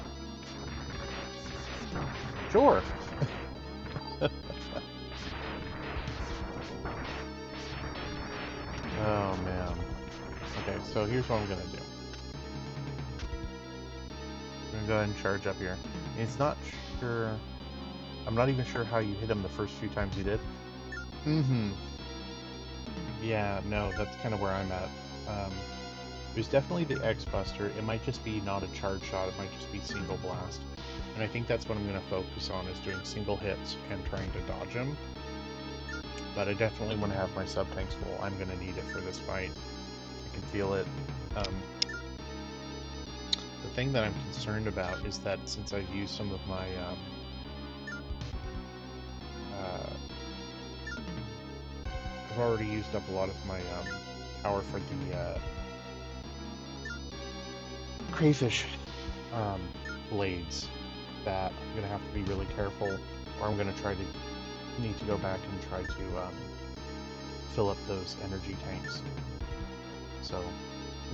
Sure. Oh man. Okay, so here's what I'm gonna do. I'm gonna go ahead and charge up here. It's not sure. I'm not even sure how you hit him the first few times you did. Mm-hmm. Yeah, no, that's kind of where I'm at. There's definitely the X Buster. It might just be not a charge shot, it might just be single blast. And I think that's what I'm going to focus on, is doing single hits and trying to dodge him. But I definitely want to have my sub-tanks full. I'm going to need it for this fight. I can feel it. The thing that I'm concerned about is that since I've used some of my I've already used up a lot of my power for the crayfish blades, that I'm going to have to be really careful, or I'm going to need to go back and try to fill up those energy tanks. So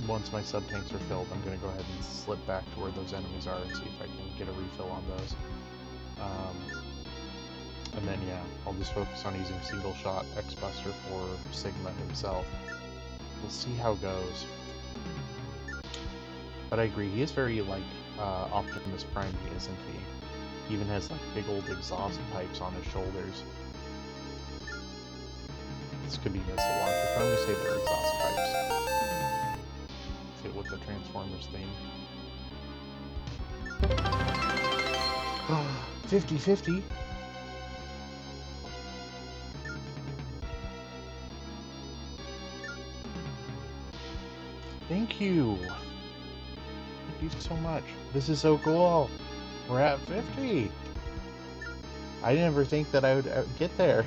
once my sub-tanks are filled, I'm going to go ahead and slip back to where those enemies are and see if I can get a refill on those. And then, yeah, I'll just focus on using single shot X-Buster for Sigma himself. We'll see how it goes. But I agree, he is very, like, Optimus Prime, isn't he? He even has, like, big old exhaust pipes on his shoulders. This could be missile launchers, but I'm going to say they're exhaust pipes. Fit with the Transformers theme. 50-50. Thank you. Thank you so much. This is so cool. We're at 50. I never think that I would get there.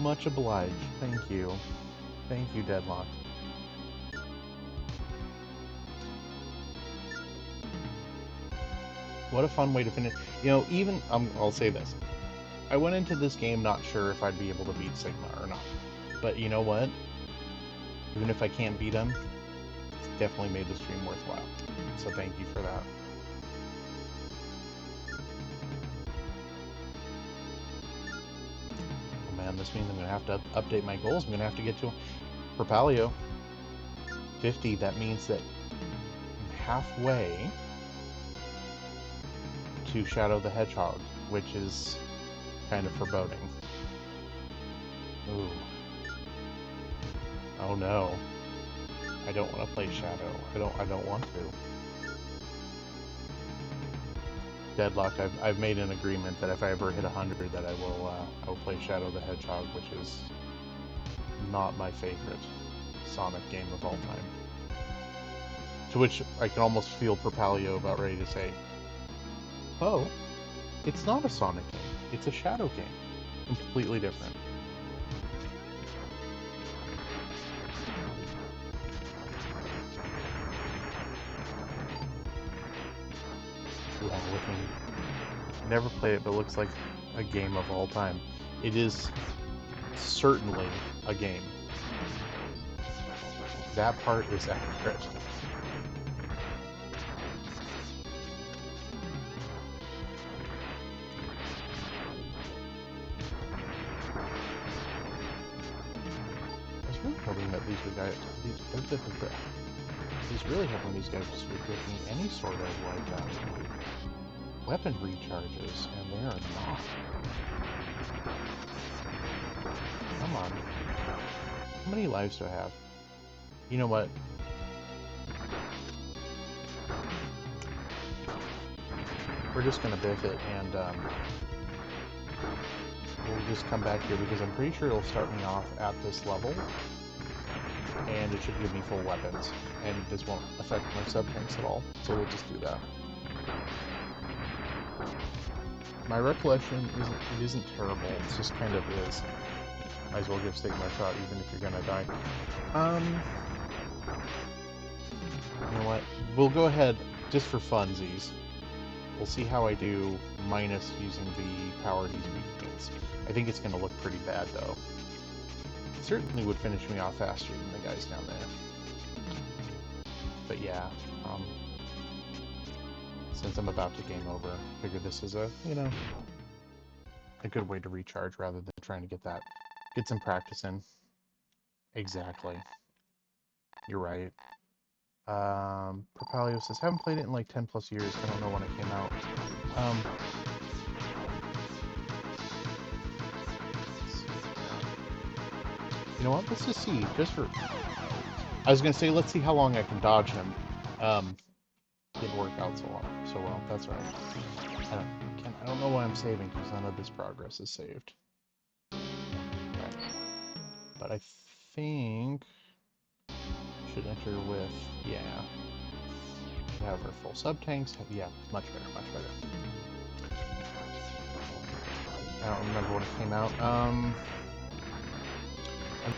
Much obliged. Thank you. Thank you, Deadlocked. What a fun way to finish. You know, even, I'll say this. I went into this game not sure if I'd be able to beat Sigma or not. But you know what? Even if I can't beat him, it's definitely made the stream worthwhile. So thank you for that. Oh man, this means I'm going to have to update my goals. I'm going to have to get to for Paleo 50. That means that I'm halfway to Shadow the Hedgehog, which is kind of foreboding. Ooh. Oh no. I don't want to play Shadow. I don't want to. Deadlock, I've made an agreement that if I ever hit 100 that I will play Shadow the Hedgehog, which is not my favorite Sonic game of all time. To which I can almost feel Propalio about ready to say, oh, it's not a Sonic game, it's a Shadow game. Completely different. Yeah, looking. Never played it, but it looks like a game of all time. It is certainly a game. That part is accurate. I was really hoping that these guys, I was really hoping these guys would give me any sort of like weapon recharges, and they are not. Come on. How many lives do I have? You know what? we're just gonna biff it, and we'll just come back here because I'm pretty sure it'll start me off at this level, and it should give me full weapons, and this won't affect my sub-tanks at all, so we'll just do that. My recollection isn't terrible, it's just kind of is. Might as well give Stigma a shot even if you're gonna die. You know what? We'll go ahead, just for funsies. We'll see how I do minus using the power he's weak against. I think it's gonna look pretty bad though. It certainly would finish me off faster than the guys down there. But yeah, since I'm about to game over, I figure this is a, you know, a good way to recharge rather than trying to get some practice in. Exactly. You're right. Propalio says, haven't played it in like 10 plus years. I don't know when it came out. You know what? Let's just see. Just for... I was going to say, let's see how long I can dodge him. Didn't work out so well. That's right. I don't know why I'm saving, because none of this progress is saved. Right. But I think... should enter with... yeah. Should have our full sub-tanks. Yeah, much better, much better. I don't remember when it came out. I'm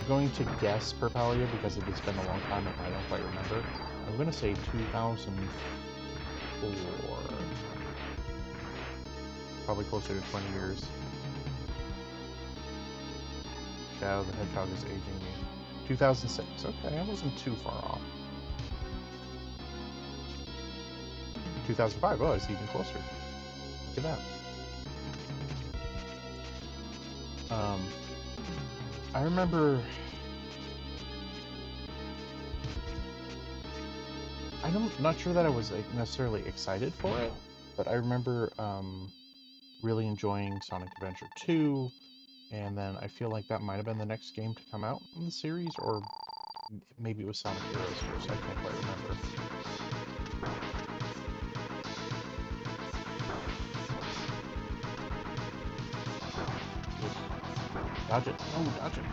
going to guess Propalio because it has been a long time and I don't quite remember. I'm going to say 2004. Probably closer to 20 years. Shadow the Hedgehog is aging me. 2006. Okay, I wasn't too far off. 2005. Oh, it's even closer. Look at that. I remember... I'm not sure that I was necessarily excited for it, but I remember really enjoying Sonic Adventure 2, and then I feel like that might have been the next game to come out in the series, or maybe it was Sonic Heroes first, I can't quite remember. Dodge it. Oh, dodge it.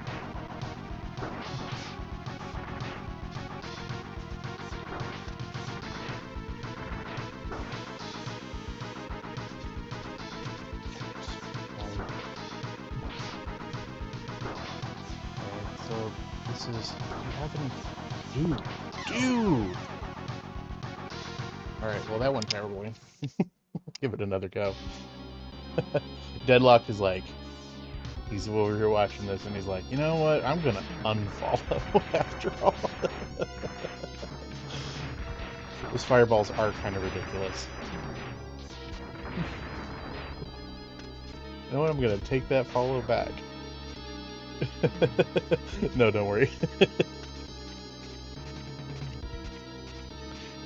Okay, so this is... do you have any... Dude! Alright, well that went terribly. Give it another go. Deadlock is like... he's over here watching this and he's like, you know what? I'm gonna unfollow after all. Those fireballs are kind of ridiculous. You know what? I'm gonna take that follow back. No, don't worry.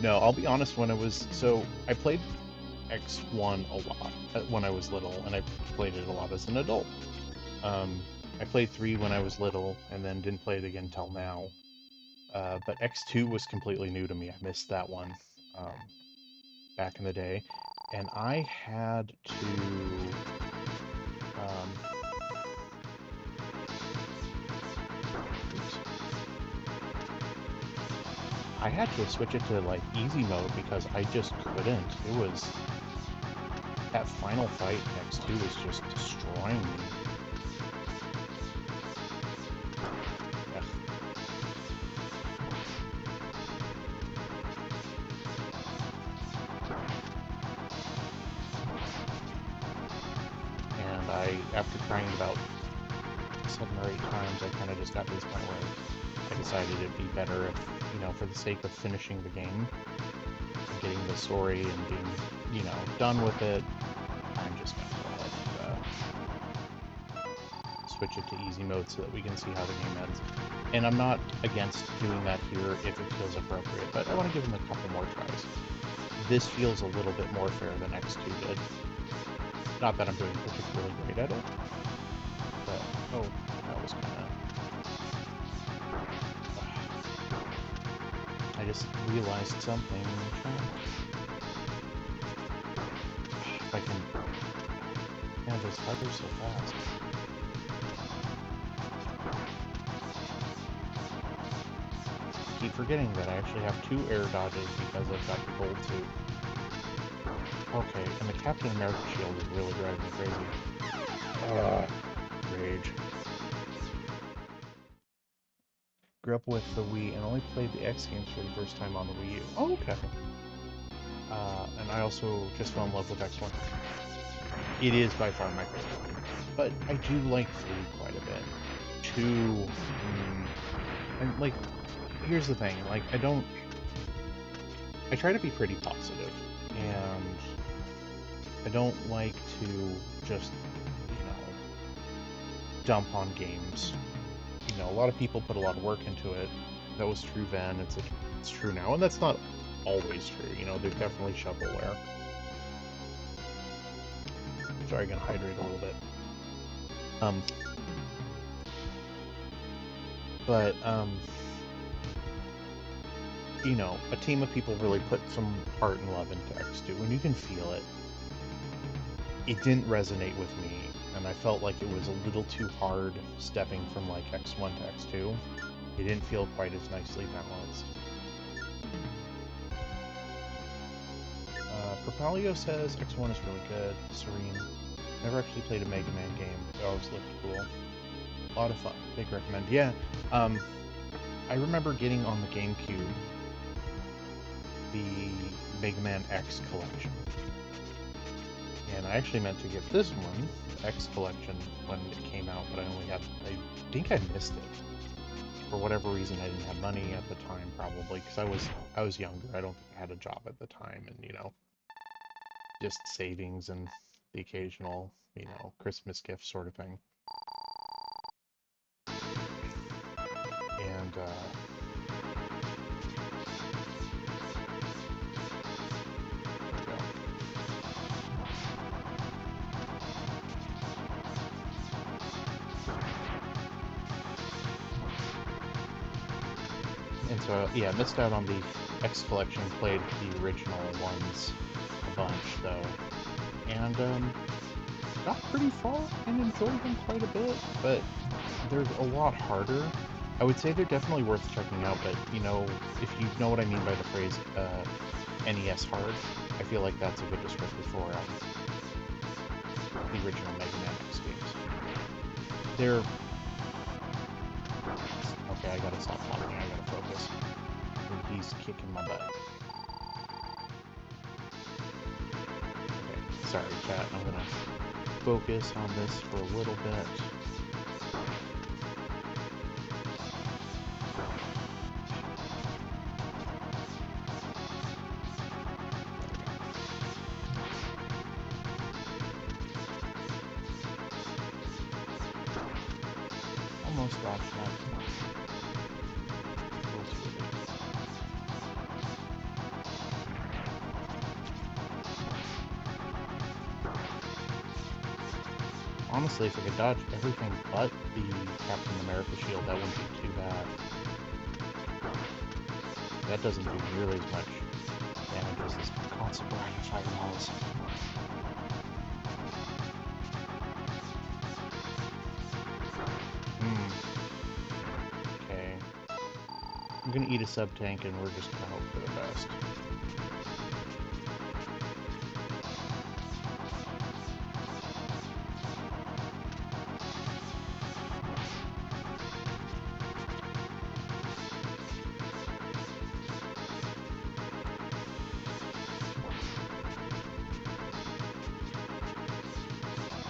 No, I'll be honest, when I was... so, I played X1 a lot when I was little, and I played it a lot as an adult. I played 3 when I was little, and then didn't play it again until now. But X2 was completely new to me. I missed that one back in the day. And I had to... I had to switch it to, like, easy mode because I just couldn't. It was... that final fight in X2 was just destroying me. Ugh. And after trying it about 7 or 8 times, I kind of just got to this point where I decided it'd be better if, you know, for the sake of finishing the game and getting the story and being, you know, done with it, I'm just going to go ahead and switch it to easy mode so that we can see how the game ends. And I'm not against doing that here if it feels appropriate, but I want to give them a couple more tries. This feels a little bit more fair than X2 did. Not that I'm doing particularly great at it, but, oh, that was kind of... I just realized something. God, those fighters so fast. I keep forgetting that I actually have 2 air dodges because I've got the gold suit. Okay, and the Captain America shield is really driving me crazy. Rage. Grew up with the Wii and only played the X games for the first time on the Wii U. Oh, okay. And I also just fell in love with X1. It is by far my favorite. But I do like 3 quite a bit. 2, and like, here's the thing, like, I try to be pretty positive, and I don't like to just, dump on games. A lot of people put a lot of work into it. That was true then, it's true now, and that's not always true, there's definitely shovelware. Sorry, I'm gonna hydrate a little bit. But, a team of people really put some heart and love into X2, and you can feel it. It didn't resonate with me, and I felt like it was a little too hard stepping from, like, X1 to X2. It didn't feel quite as nicely balanced. Propalio says X1 is really good. Serene. Never actually played a Mega Man game. It always looked cool. A lot of fun. Big recommend. Yeah, I remember getting on the GameCube the Mega Man X collection. And I actually meant to get this one, the X collection, when it came out, but I think I missed it. For whatever reason, I didn't have money at the time, probably, because I was younger. I don't think I had a job at the time, and, just savings and the occasional, Christmas gift sort of thing. And, there we go. And so, yeah, missed out on the X collection, played the original ones a bunch, though. And, got pretty far and enjoyed them quite a bit, but they're a lot harder. I would say they're definitely worth checking out, but, if you know what I mean by the phrase, NES hard, I feel like that's a good descriptor for, the original Mega Man X games. They're... Okay, I gotta stop talking, I gotta focus. He's kicking my butt. Okay, sorry chat, I'm gonna focus on this for a little bit. Almost got that. A little too late. Honestly, if I could dodge everything but the Captain America shield, that wouldn't be too bad. That doesn't do nearly as much damage as this constant barrage of fireballs. Okay. I'm gonna eat a sub-tank and we're just gonna hope for the best.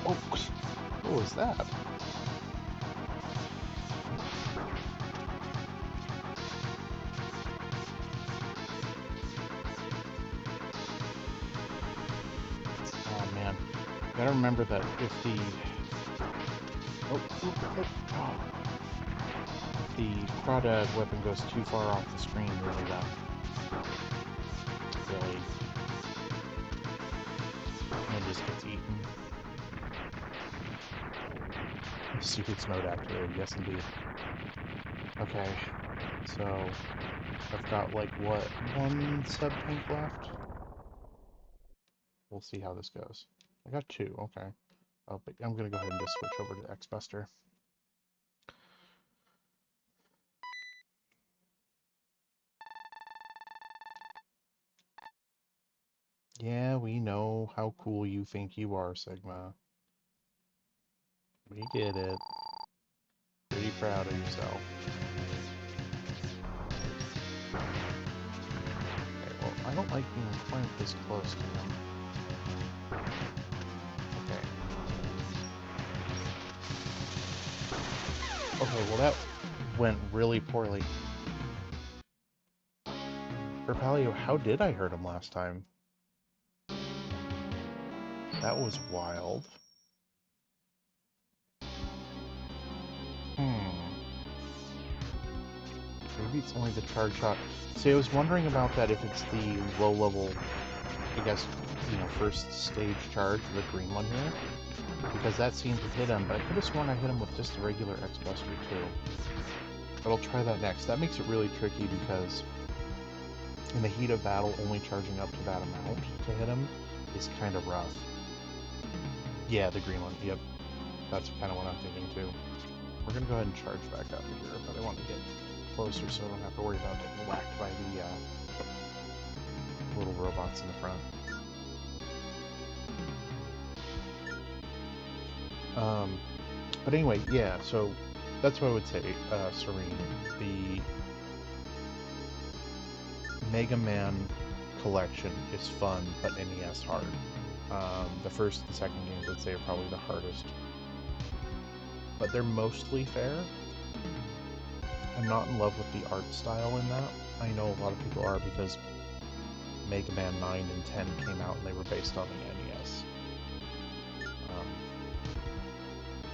Oh, what was that? Oh man, you gotta remember that if the... Oh, oh, oh, oh. If the crawdad weapon goes too far off the screen, really, and just gets eaten. Secrets mode activated, yes indeed. Okay, so I've got like what, one sub-tank left? We'll see how this goes. I got 2, okay. Oh, but I'm gonna go ahead and just switch over to X-Buster. Yeah, we know how cool you think you are, Sigma. We get it. Pretty proud of yourself. Okay, well, I don't like being quite this close to him. Okay. Okay, well that went really poorly. Perpalio, how did I hurt him last time? That was wild. Hmm. Maybe it's only the charge shot. See, I was wondering about that if it's the low level, I guess, first stage charge, the green one here. Because that seemed to hit him, but I could have sworn I hit him with just a regular X-Buster too. But I'll try that next. That makes it really tricky because in the heat of battle, only charging up to that amount to hit him is kind of rough. Yeah, the green one, yep. That's kind of what I'm thinking too. We're going to go ahead and charge back up here, but I want to get closer so I don't have to worry about getting whacked by the little robots in the front. But anyway, yeah, so that's what I would say, Serene. The Mega Man collection is fun, but NES hard. The first and second games, I'd say, are probably the hardest. But they're mostly fair. I'm not in love with the art style in that. I know a lot of people are because Mega Man 9 and 10 came out and they were based on the NES.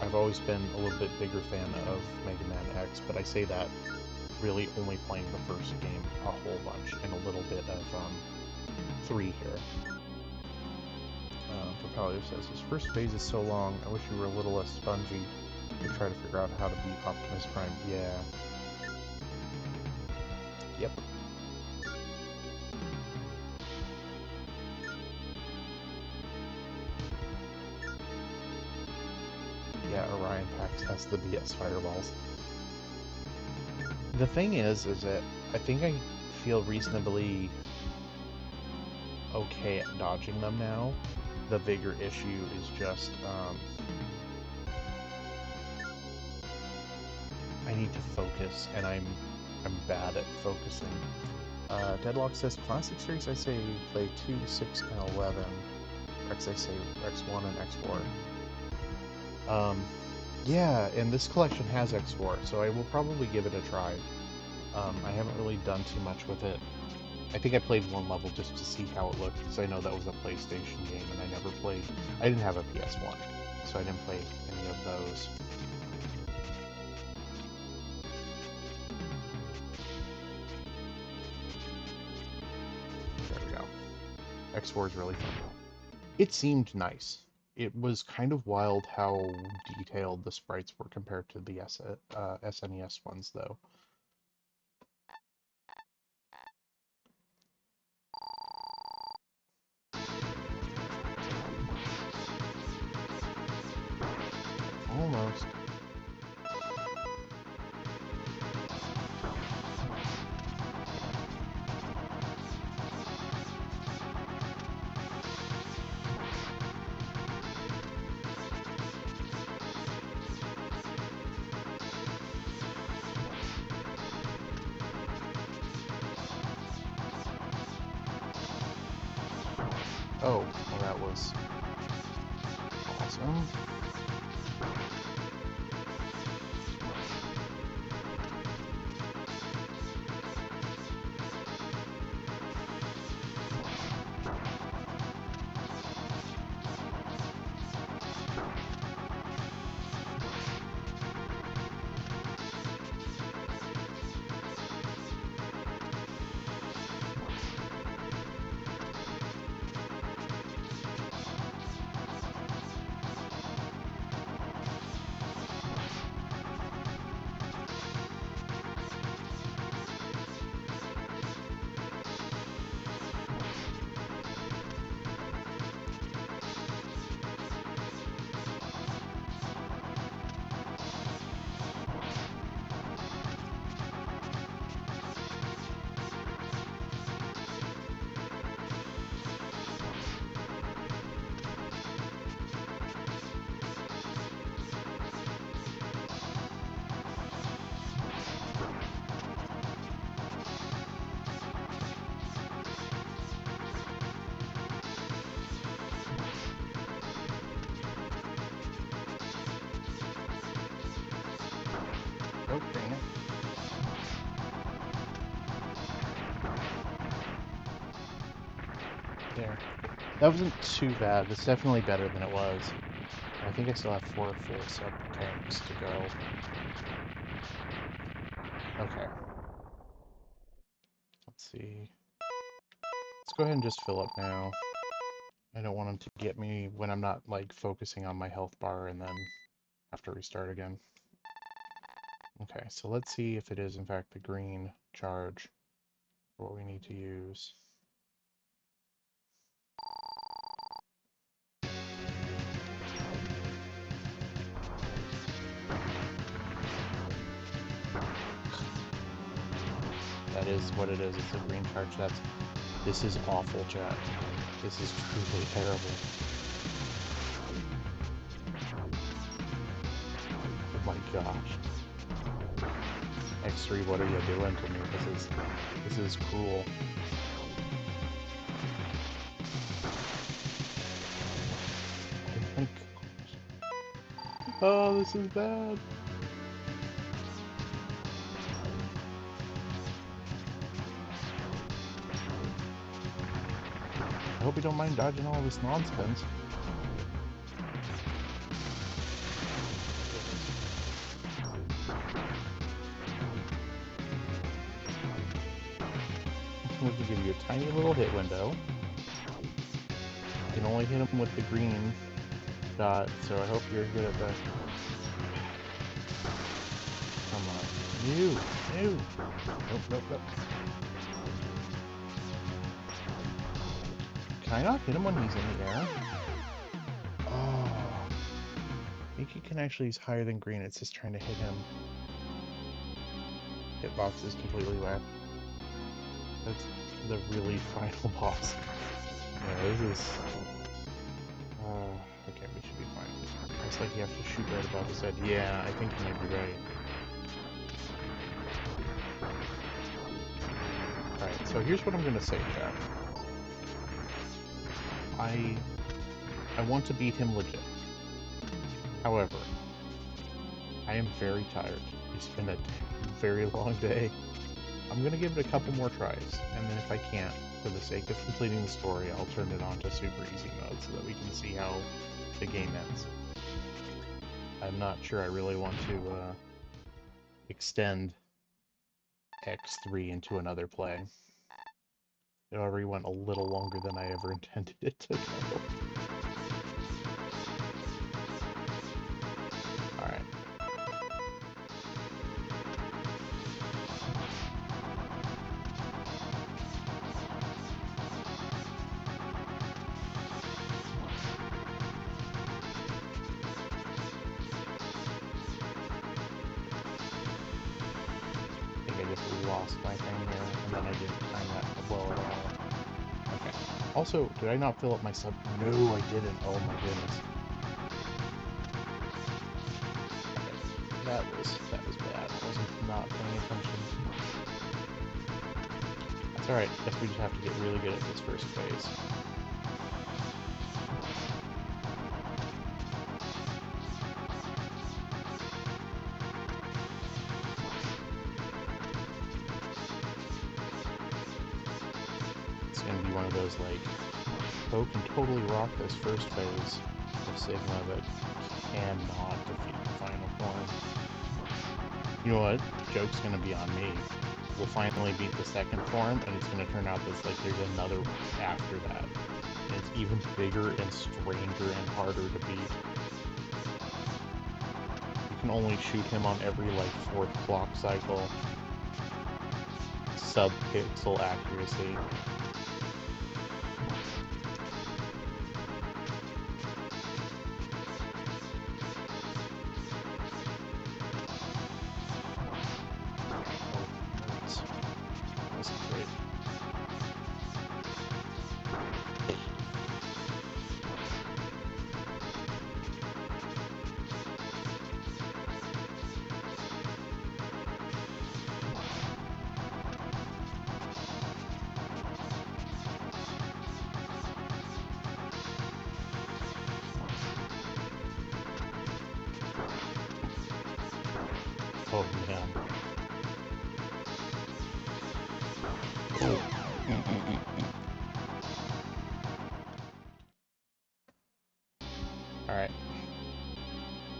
I've always been a little bit bigger fan of Mega Man X, but I say that really only playing the first game a whole bunch and a little bit of 3 here. Propelio says, his first phase is so long, I wish you were a little less spongy to try to figure out how to beat Optimus Prime. Yeah. Yep. Yeah, Orion Pax has the BS fireballs. The thing is that I think I feel reasonably okay at dodging them now. The bigger issue is just, I need to focus, and I'm bad at focusing. Deadlock says, Classic Series, I say play 2, 6, and 11. X, I say X1 and X4. Yeah, and this collection has X4, so I will probably give it a try. I haven't really done too much with it. I think I played one level just to see how it looked, because I know that was a PlayStation game, and I never played... I didn't have a PS1, so I didn't play any of those. There we go. X4 is really fun. It seemed nice. It was kind of wild how detailed the sprites were compared to the SNES ones, though. Almost. Oh, well, that was awesome. Oh, dang it. There. That wasn't too bad. It's definitely better than it was. I think I still have 4 full sub tanks to go. Okay. Let's see. Let's go ahead and just fill up now. I don't want him to get me when I'm not, like, focusing on my health bar and then have to restart again. Okay, so let's see if it is, in fact, the green charge for what we need to use. That is what it is. It's a green charge. This is awful, chat. This is truly terrible. Oh my gosh. X3, what are you doing to me? This is cruel. Oh my gosh. Oh, this is bad. I hope you don't mind dodging all this nonsense. We're going to give you a tiny little hit window. You can only hit him with the green dot, so I hope you're good at that. Come on. No! No! Nope, nope, nope. Can I not hit him when he's in the air? Oh. I think you can actually use higher than green. It's just trying to hit him. Hitbox is completely whacked. That's the really final boss. Yeah, this is... okay, we should be fine. Looks like you have to shoot right above his head. Yeah, I think you may be right. Alright, so here's what I'm gonna say, chat. I want to beat him legit. However, I am very tired. It's been a very long day. I'm going to give it a couple more tries, and then if I can't, for the sake of completing the story, I'll turn it on to super easy mode so that we can see how the game ends. I'm not sure I really want to extend X3 into another play. It already went a little longer than I ever intended it to go. Alright. I think I just lost my thing here, and then I didn't time that well at all. Okay. Also, did I not fill up my sub? No, I didn't. Oh my goodness. That was bad. I was not paying attention. That's alright. Guess we just have to get really good at this first phase. It's gonna be one of those, like, Poe can totally rock this first phase of Sigma, but cannot defeat the final form. You know what? Joke's gonna be on me. We'll finally beat the second form, and it's gonna turn out that, like, there's another after that. And it's even bigger and stranger and harder to beat. You can only shoot him on every, like, 4th clock cycle. Sub-pixel accuracy. Great. Oh man. Oh. Alright.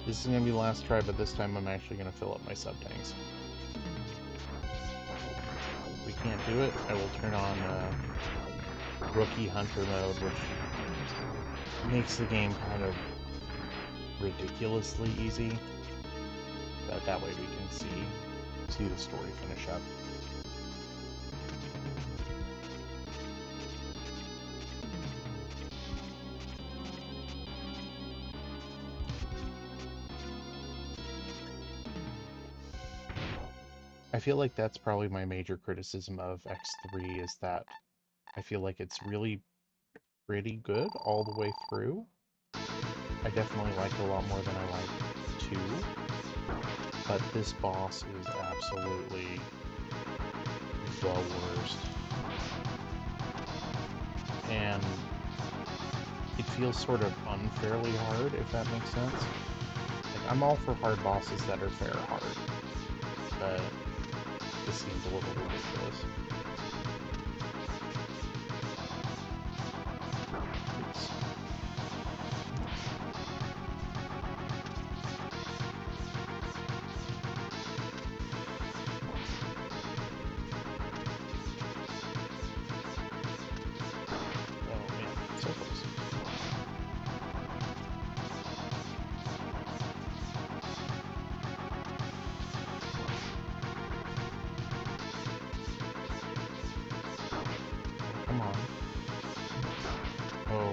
This is gonna be the last try, but this time I'm actually gonna fill up my sub-tanks. If we can't do it, I will turn on Rookie Hunter mode, which makes the game kind of ridiculously easy. But that way we can see the story finish up. I feel like that's probably my major criticism of X3 is that I feel like it's really pretty good all the way through. I definitely like it a lot more than I like 2, but this boss is absolutely the worst. And it feels sort of unfairly hard, if that makes sense. Like, I'm all for hard bosses that are fair hard, but this seems a little ridiculous. Oops. Oh man, so close. Oh, come on. Oh,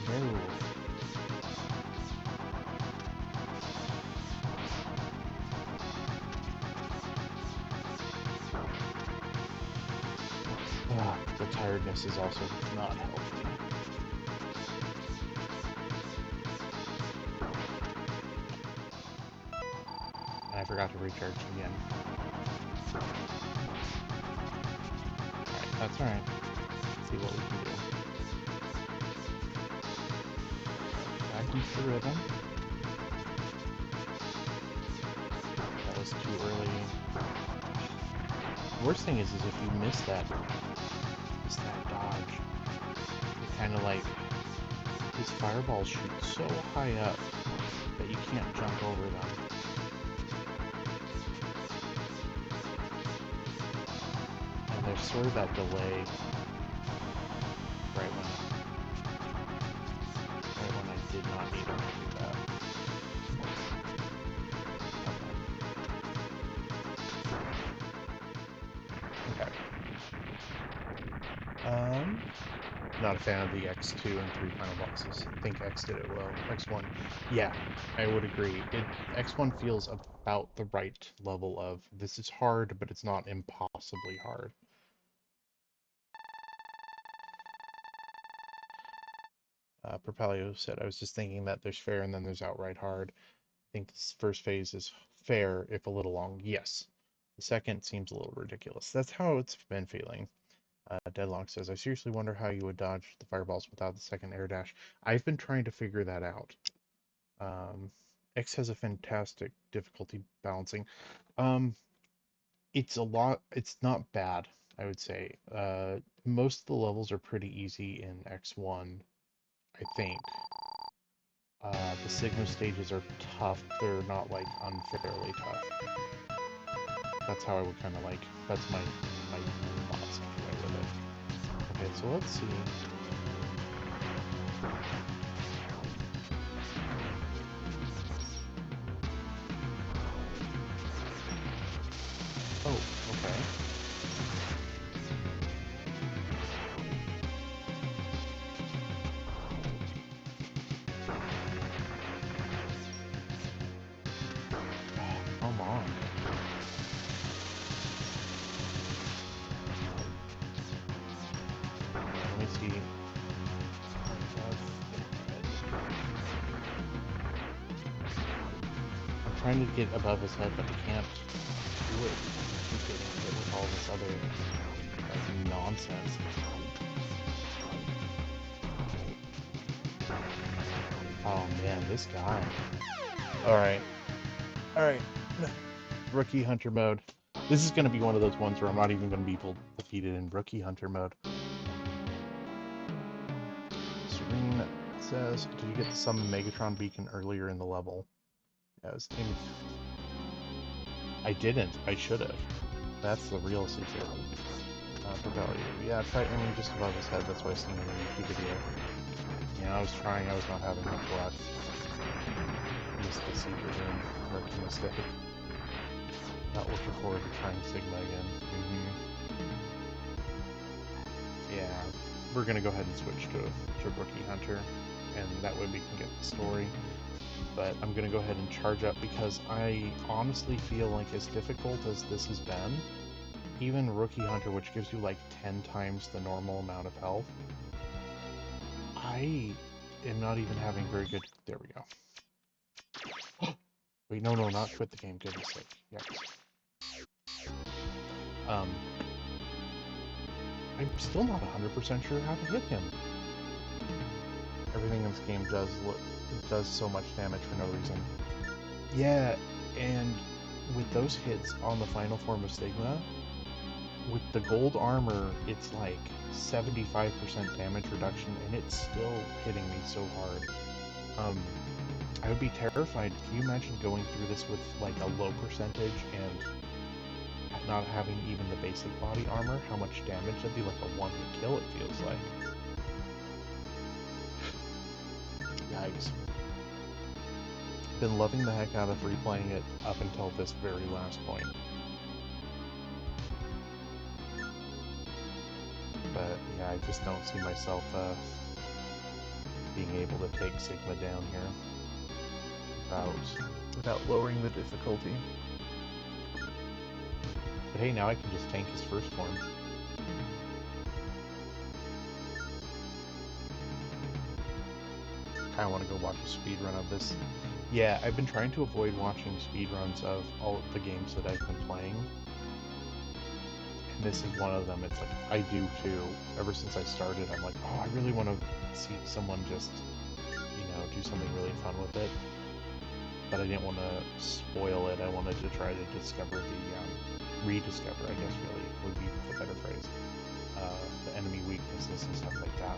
no. Ah, the tiredness is also not helping. And I forgot to recharge again. Alright, that's alright. Let's see what we can do. There we go. Back into the rhythm. That was too early. The worst thing is if you miss that dodge, it kind of like, these fireballs shoot so high up that you can't jump over them. And there's sort of that delay right when I did not need him to do that. Okay. Not a fan of the X2 and 3 final bosses. I think X did it well. X1, yeah, I would agree. X1 feels about the right level of, this is hard, but it's not impossibly hard. Propelio said, I was just thinking that there's fair and then there's outright hard. I think this first phase is fair, if a little long. Yes. The second seems a little ridiculous. That's how it's been feeling. Deadlock says, I seriously wonder how you would dodge the fireballs without the second air dash. I've been trying to figure that out. X has a fantastic difficulty balancing. It's not bad, I would say. Most of the levels are pretty easy in X1, I think. The Sigma stages are tough. They're not, like, unfairly tough. That's how I would kind of like, that's my thoughts anyway with it. Okay, so let's see. Oh, okay. Come on. Let me see. I'm trying to get above his head, but I can't do it. I keep getting hit with all this other nonsense. Oh man, this guy. Alright. Alright. Rookie Hunter mode. This is going to be one of those ones where I'm not even going to be able to defeat it in Rookie Hunter mode. Serene says, did you get the summon Megatron beacon earlier in the level? Yeah, I was aiming. I didn't. I should have. That's the real secret. Propel you. Yeah, try aiming just above his head. That's what I seen in a YouTube video. Yeah, I was trying. I was not having much luck. Missed the secret room. Rookie mistake. Not looking forward to trying Sigma again. Yeah, we're gonna go ahead and switch to Rookie Hunter, and that way we can get the story. But I'm gonna go ahead and charge up because I honestly feel like as difficult as this has been, even Rookie Hunter, which gives you like 10 times the normal amount of health, I am not even having very good. There we go. Wait, no, not quit the game. Goodness sake. Yikes. I'm still not 100% sure how to hit him. Everything in this game does so much damage for no reason. Yeah, and with those hits on the final form of Sigma, with the gold armor, it's like 75% damage reduction, and it's still hitting me so hard. I would be terrified. Can you imagine going through this with like a low percentage and not having even the basic body armor? How much damage? That'd be like a one-hit kill, it feels like. Yikes. Been loving the heck out of replaying it up until this very last point. But yeah, I just don't see myself being able to take Sigma down here without lowering the difficulty. But hey, now I can just tank his first form. I want to go watch a speedrun of this. Yeah, I've been trying to avoid watching speedruns of all of the games that I've been playing. And this is one of them. It's like, I do too. Ever since I started, I'm like, oh, I really want to see someone just, do something really fun with it. But I didn't want to spoil it. I wanted to try to discover rediscover, I guess really would be the better phrase, the enemy weaknesses and stuff like that.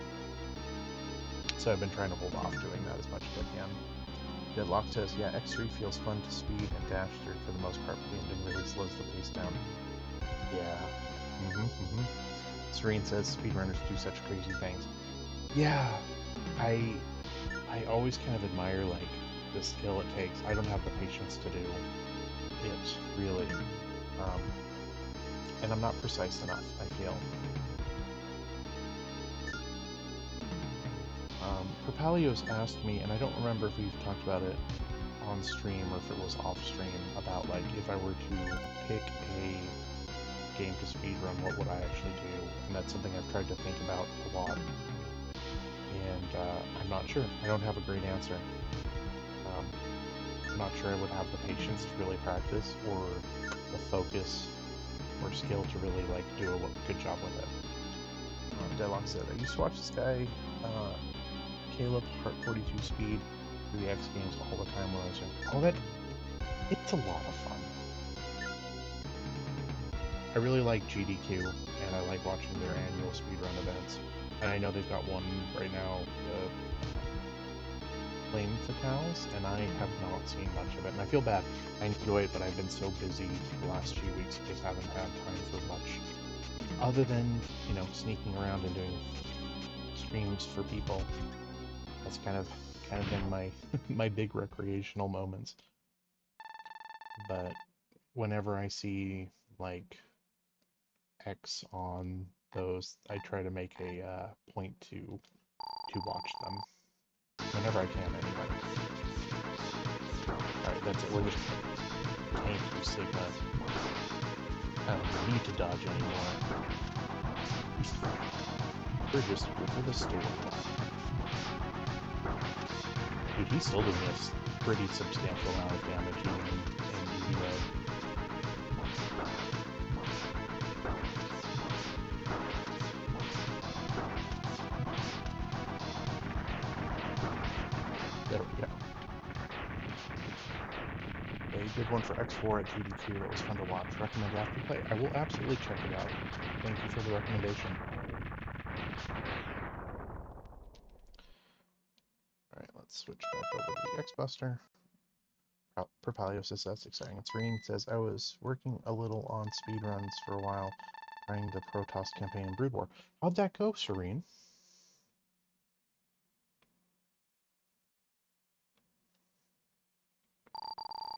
So I've been trying to hold off doing that as much as I can. Deadlock says, yeah, X3 feels fun to speed and dash through for the most part, but the ending really slows the pace down. Yeah. Serene says, speedrunners do such crazy things. Yeah, I always kind of admire, like, the skill it takes. I don't have the patience to do it, really. And I'm not precise enough, I feel. Propalios asked me, and I don't remember if we've talked about it on stream or if it was off stream, about like if I were to pick a game to speedrun, what would I actually do? And that's something I've tried to think about a lot. And I'm not sure. I don't have a great answer. I'm not sure I would have the patience to really practice or the focus or skill to really like do a good job with it. Deadlock said, I used to watch this guy, Caleb Heart 42 Speed through the X Games all the time when I was younger. It's a lot of fun. I really like GDQ, and I like watching their annual speedrun events. And I know they've got one right now, the Flame Fatales, and I have not seen much of it. And I feel bad. I enjoy it, but I've been so busy the last few weeks, I just haven't had time for much. Other than, sneaking around and doing streams for people. That's kind of been my my big recreational moments. But whenever I see like X on those, I try to make a point to watch them whenever I can, anyway. All right, that's it. We're just paying through Sigma. I don't need to dodge anymore. We're just here for the story. Dude, he's still doing a pretty substantial amount of damage even in easy mode. There we go. did one for X4 at GDQ that was fun to watch. Recommend after play? I will absolutely check it out. Thank you for the recommendation. Alright, let's switch back over to the X-Buster. Propalio says that's exciting. Serene says, I was working a little on speedruns for a while, trying the Protoss campaign in Brood War. How'd that go, Serene?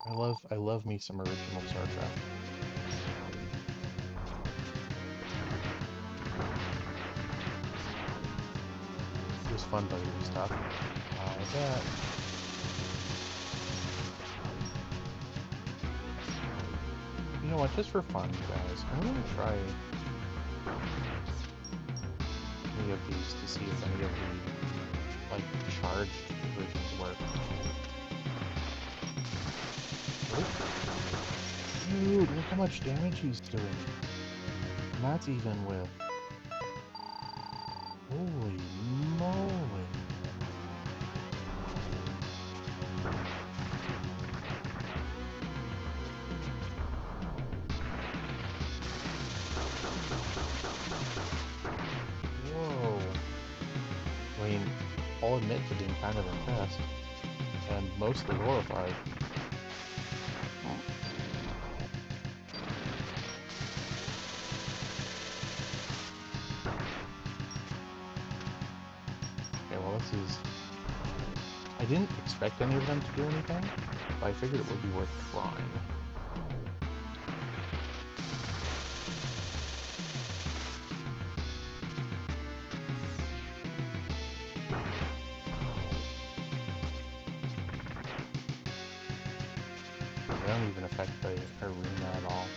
I love me some original Star Trek. It was fun building stuff. I bet. You know what, just for fun, guys, I'm gonna try any of these to see if any of the, like, charged versions work. Dude, look how much damage he's doing. And that's even with... Holy moly. Whoa. I mean, I'll admit to being kind of impressed. And mostly horrified. Okay, well this is... I didn't expect any of them to do anything, but I figured it would be worth trying. They don't even affect the arena at all.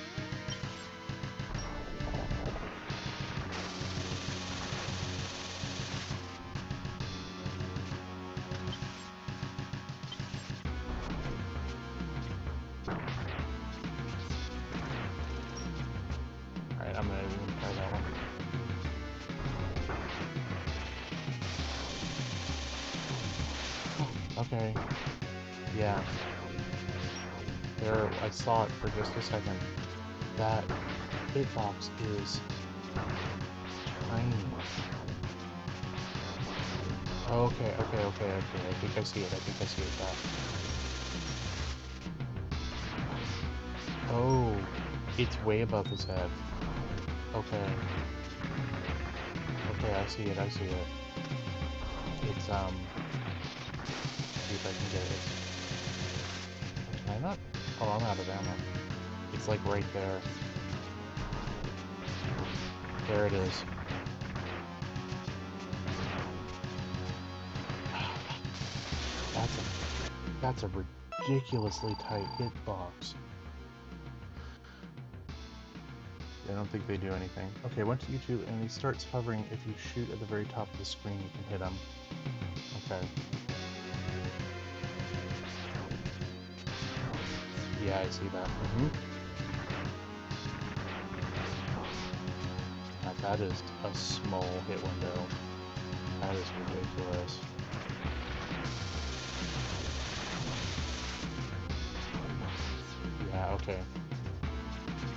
Alright, I'm gonna even try that one. Okay. Yeah. There, I saw it for just a second. That hitbox is tiny. Okay. I think I see it. That. Oh, it's way above his head. Okay. Okay, I see it. It's, see if I can get it. Can I not? Oh, I'm out of ammo. It's like right there. There it is. That's a ridiculously tight hitbox. I don't think they do anything. Okay, went to YouTube and he starts hovering. If you shoot at the very top of the screen, you can hit him. Okay. Yeah, I see that. That is a small hit window. That is ridiculous. Yeah, okay.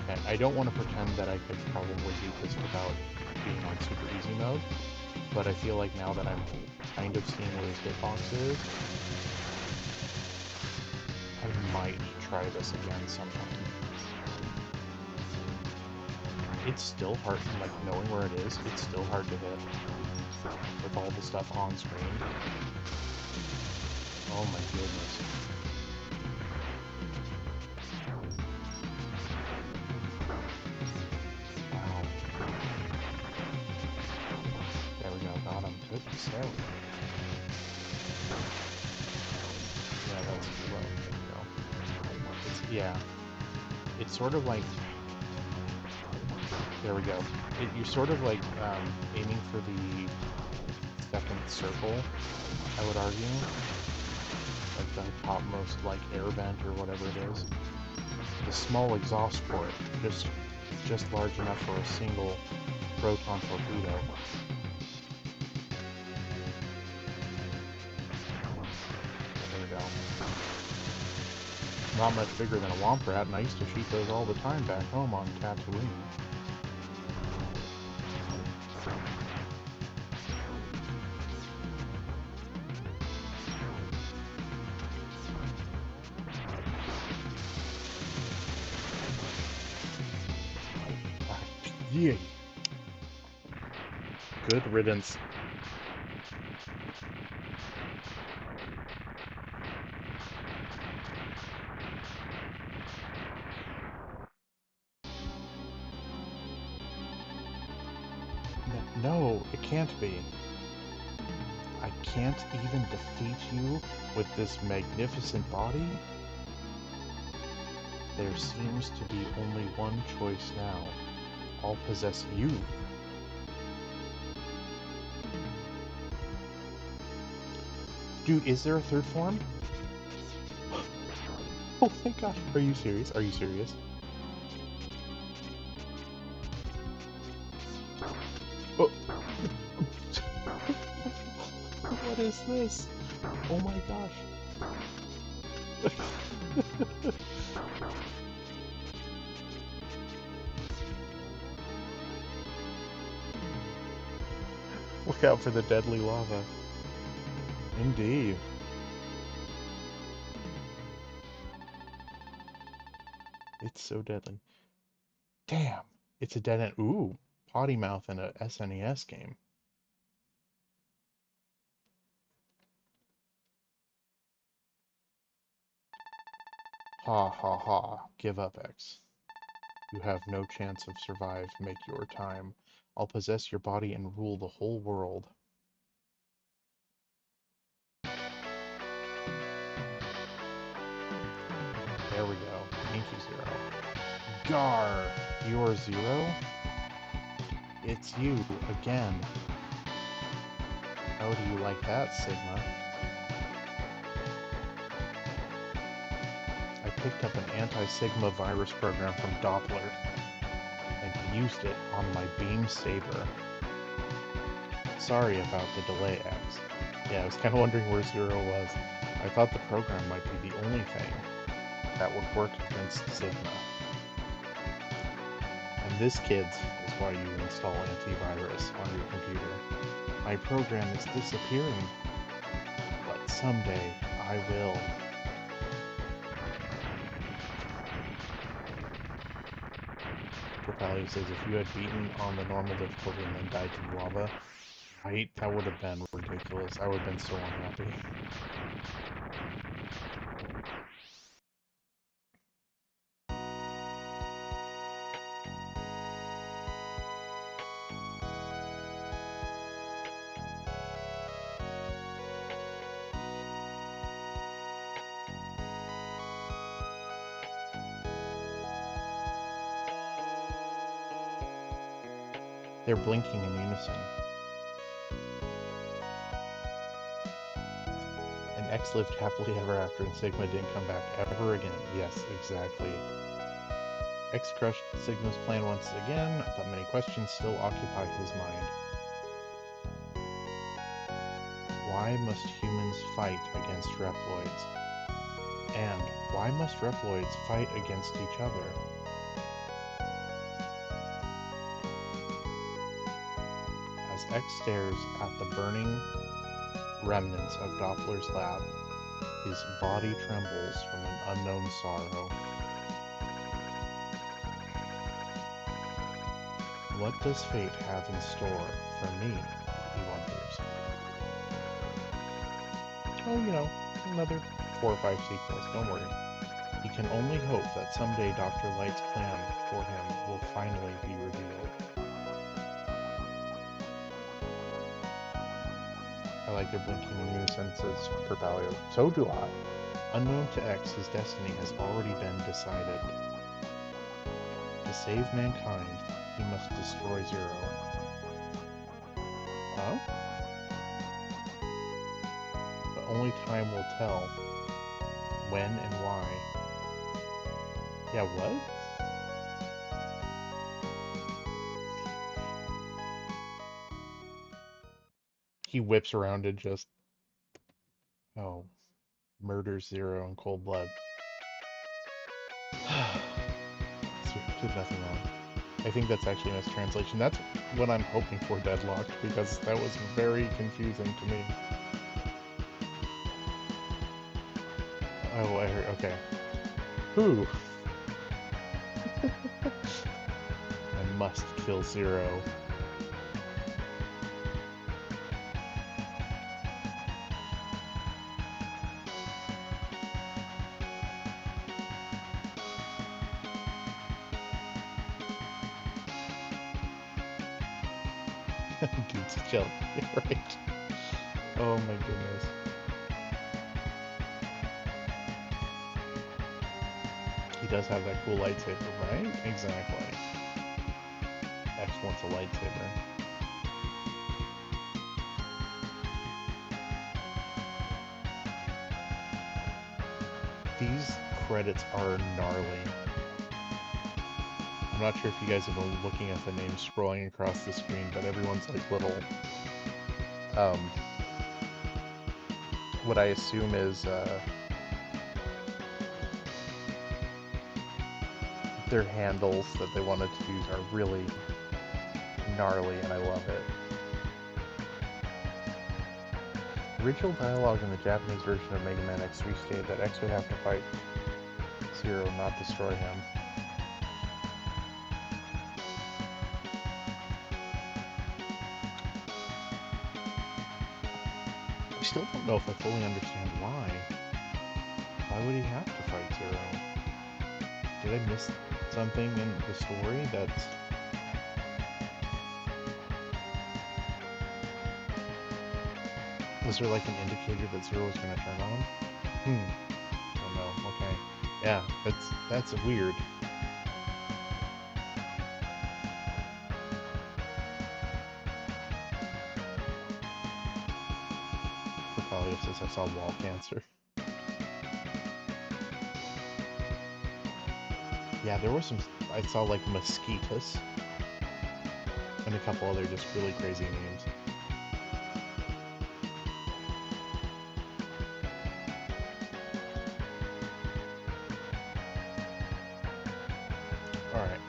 Okay, I don't want to pretend that I could probably beat this without being on super easy mode, but I feel like now that I'm kind of seeing what his hitbox is, I might try this again sometime. It's still hard, like, knowing where it is, it's still hard to hit with all the stuff on screen. Oh my goodness. Wow. There we go, got him. Good save. Yeah, that's low. There we go. Yeah. It's sort of like... There we go. You're sort of like aiming for the second circle, I would argue. Like the topmost, like, air vent or whatever it is. The small exhaust port, just large enough for a single proton torpedo. There we go. not much bigger than a womp rat, and I used to shoot those all the time back home on Tatooine. Yeah. Good riddance. No, it can't be. I can't even defeat you with this magnificent body? There seems to be only one choice now. I'll possess you. Dude, is there a third form? Oh, thank gosh. Are you serious? Are you serious? Oh. What is this? Oh my gosh. Look out for the deadly lava. Indeed. It's so deadly. Damn. It's a dead end. Ooh. Potty mouth in a SNES game. Ha ha ha. Give up, X. You have no chance of survive. Make your time. I'll possess your body and rule the whole world. There we go. Thank you, Zero. Gar! You're Zero? It's you, again. How do you like that, Sigma? I picked up an anti-Sigma virus program from Doppler and used it on my beam saber. Sorry about the delay, X. Yeah, I was kind of wondering where Zero was. I thought the program might be the only thing that would work against Sigma. And this, kids, is why you install antivirus on your computer. My program is disappearing, but someday I will. Propelio says if you had beaten on the normal difficulty and then died to the lava, right, that would have been ridiculous. I would have been so unhappy. They're blinking in unison. And X lived happily ever after, and Sigma didn't come back ever again. Yes, exactly. X crushed Sigma's plan once again, but many questions still occupy his mind. Why must humans fight against Reploids? And why must Reploids fight against each other? As X stares at the burning remnants of Doppler's lab, his body trembles from an unknown sorrow. What does fate have in store for me, he wonders. Oh, another 4 or 5 sequels, don't worry. He can only hope that someday Dr. Light's plan for him will finally be revealed. I like their blinking in unison, says Perpalio. So do I. Unknown to X, his destiny has already been decided. To save mankind, he must destroy Zero. Huh? But only time will tell when and why. Yeah, what? He whips around and just, oh, murders Zero in cold blood. did nothing wrong. I think that's actually a mistranslation. That's what I'm hoping for, deadlocked, because that was very confusing to me. Oh, I heard. Okay. Whew. I must kill Zero. Dude's chill. Right. Oh my goodness. He does have that cool lightsaber, right? Exactly. X wants a lightsaber. These credits are gnarly. I'm not sure if you guys have been looking at the names scrolling across the screen, but everyone's like little, um, what I assume is, their handles that they wanted to use are really gnarly, and I love it. Original dialogue in the Japanese version of Mega Man X3 stated that X would have to fight Zero, not destroy him. I still don't know if I fully understand why. Why would he have to fight Zero? Did I miss something in the story that's... Was there like an indicator that Zero was going to turn on? Oh no, okay. Yeah, that's weird. For probably says I saw wall cancer. Yeah, there was some... I saw like mosquitoes and a couple other just really crazy names. Alright,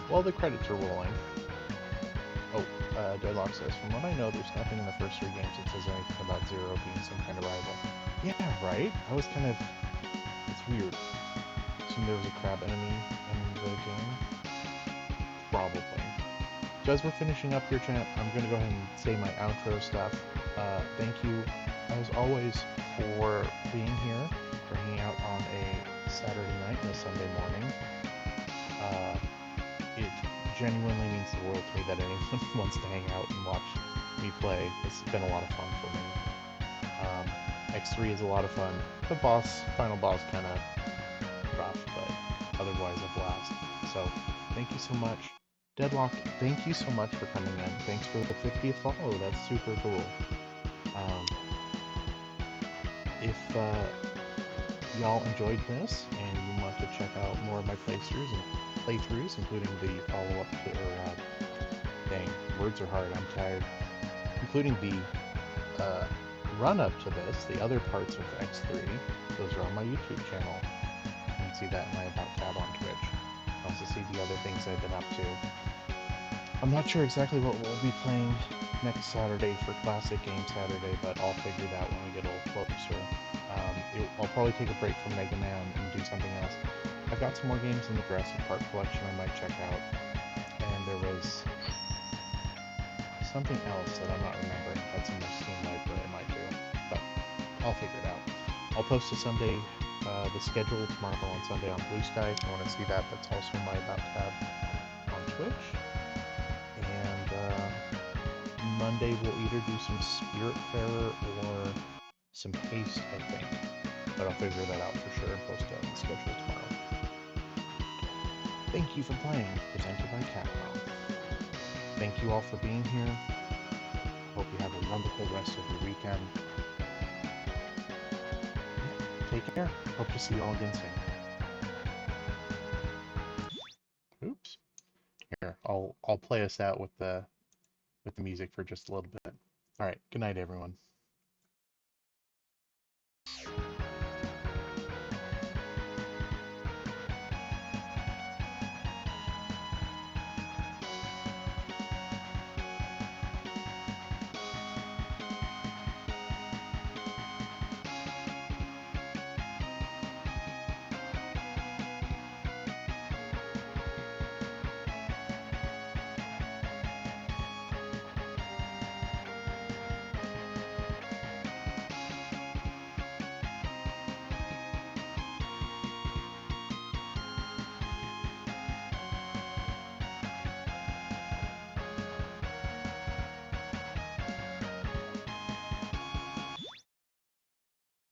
well the credits are rolling. Oh, Deadlock says, from what I know, there's nothing in the first three games that says anything about Zero being some kind of rival. Yeah, right? I was kind of... It's weird. Assume there was a crab enemy in the game? Probably. So as we're finishing up here, chat, I'm going to go ahead and say my outro stuff. Thank you, as always, for being here, for hanging out on a Saturday night and a Sunday morning. It genuinely means the world to me that anyone wants to hang out and watch me play. It's been a lot of fun for me. X3 is a lot of fun. The final boss, kind of rough, but otherwise a blast. So, thank you so much. Deadlock, thank you so much for coming in. Thanks for the 50th follow. That's super cool. If y'all enjoyed this and you want to check out more of my playthroughs, including the follow-up to, dang, words are hard, I'm tired, including the run-up to this, the other parts of X3, those are on my YouTube channel. You can see that in my About tab on Twitch. Also see the other things I've been up to. I'm not sure exactly what we'll be playing next Saturday for Classic Game Saturday, but I'll figure that when we get a little closer. I'll probably take a break from Mega Man and do something else. I've got some more games in the Jurassic Park collection I might check out, and there was something else that I'm not remembering that's in my Steam library I might do, but I'll figure it out. I'll post the schedule tomorrow on Sunday on Blue Sky if you want to see that. That's also my About tab on Twitch. And Monday we'll either do some Spiritfarer or some Haste, I think. But I'll figure that out for sure and post it on the schedule tomorrow. Thank you for playing, presented by Capcom. Thank you all for being here. Hope you have a wonderful rest of your weekend. Yeah, take care. Hope to see you all again soon. Oops. Here, I'll play us out with the music for just a little bit. All right. Good night, everyone.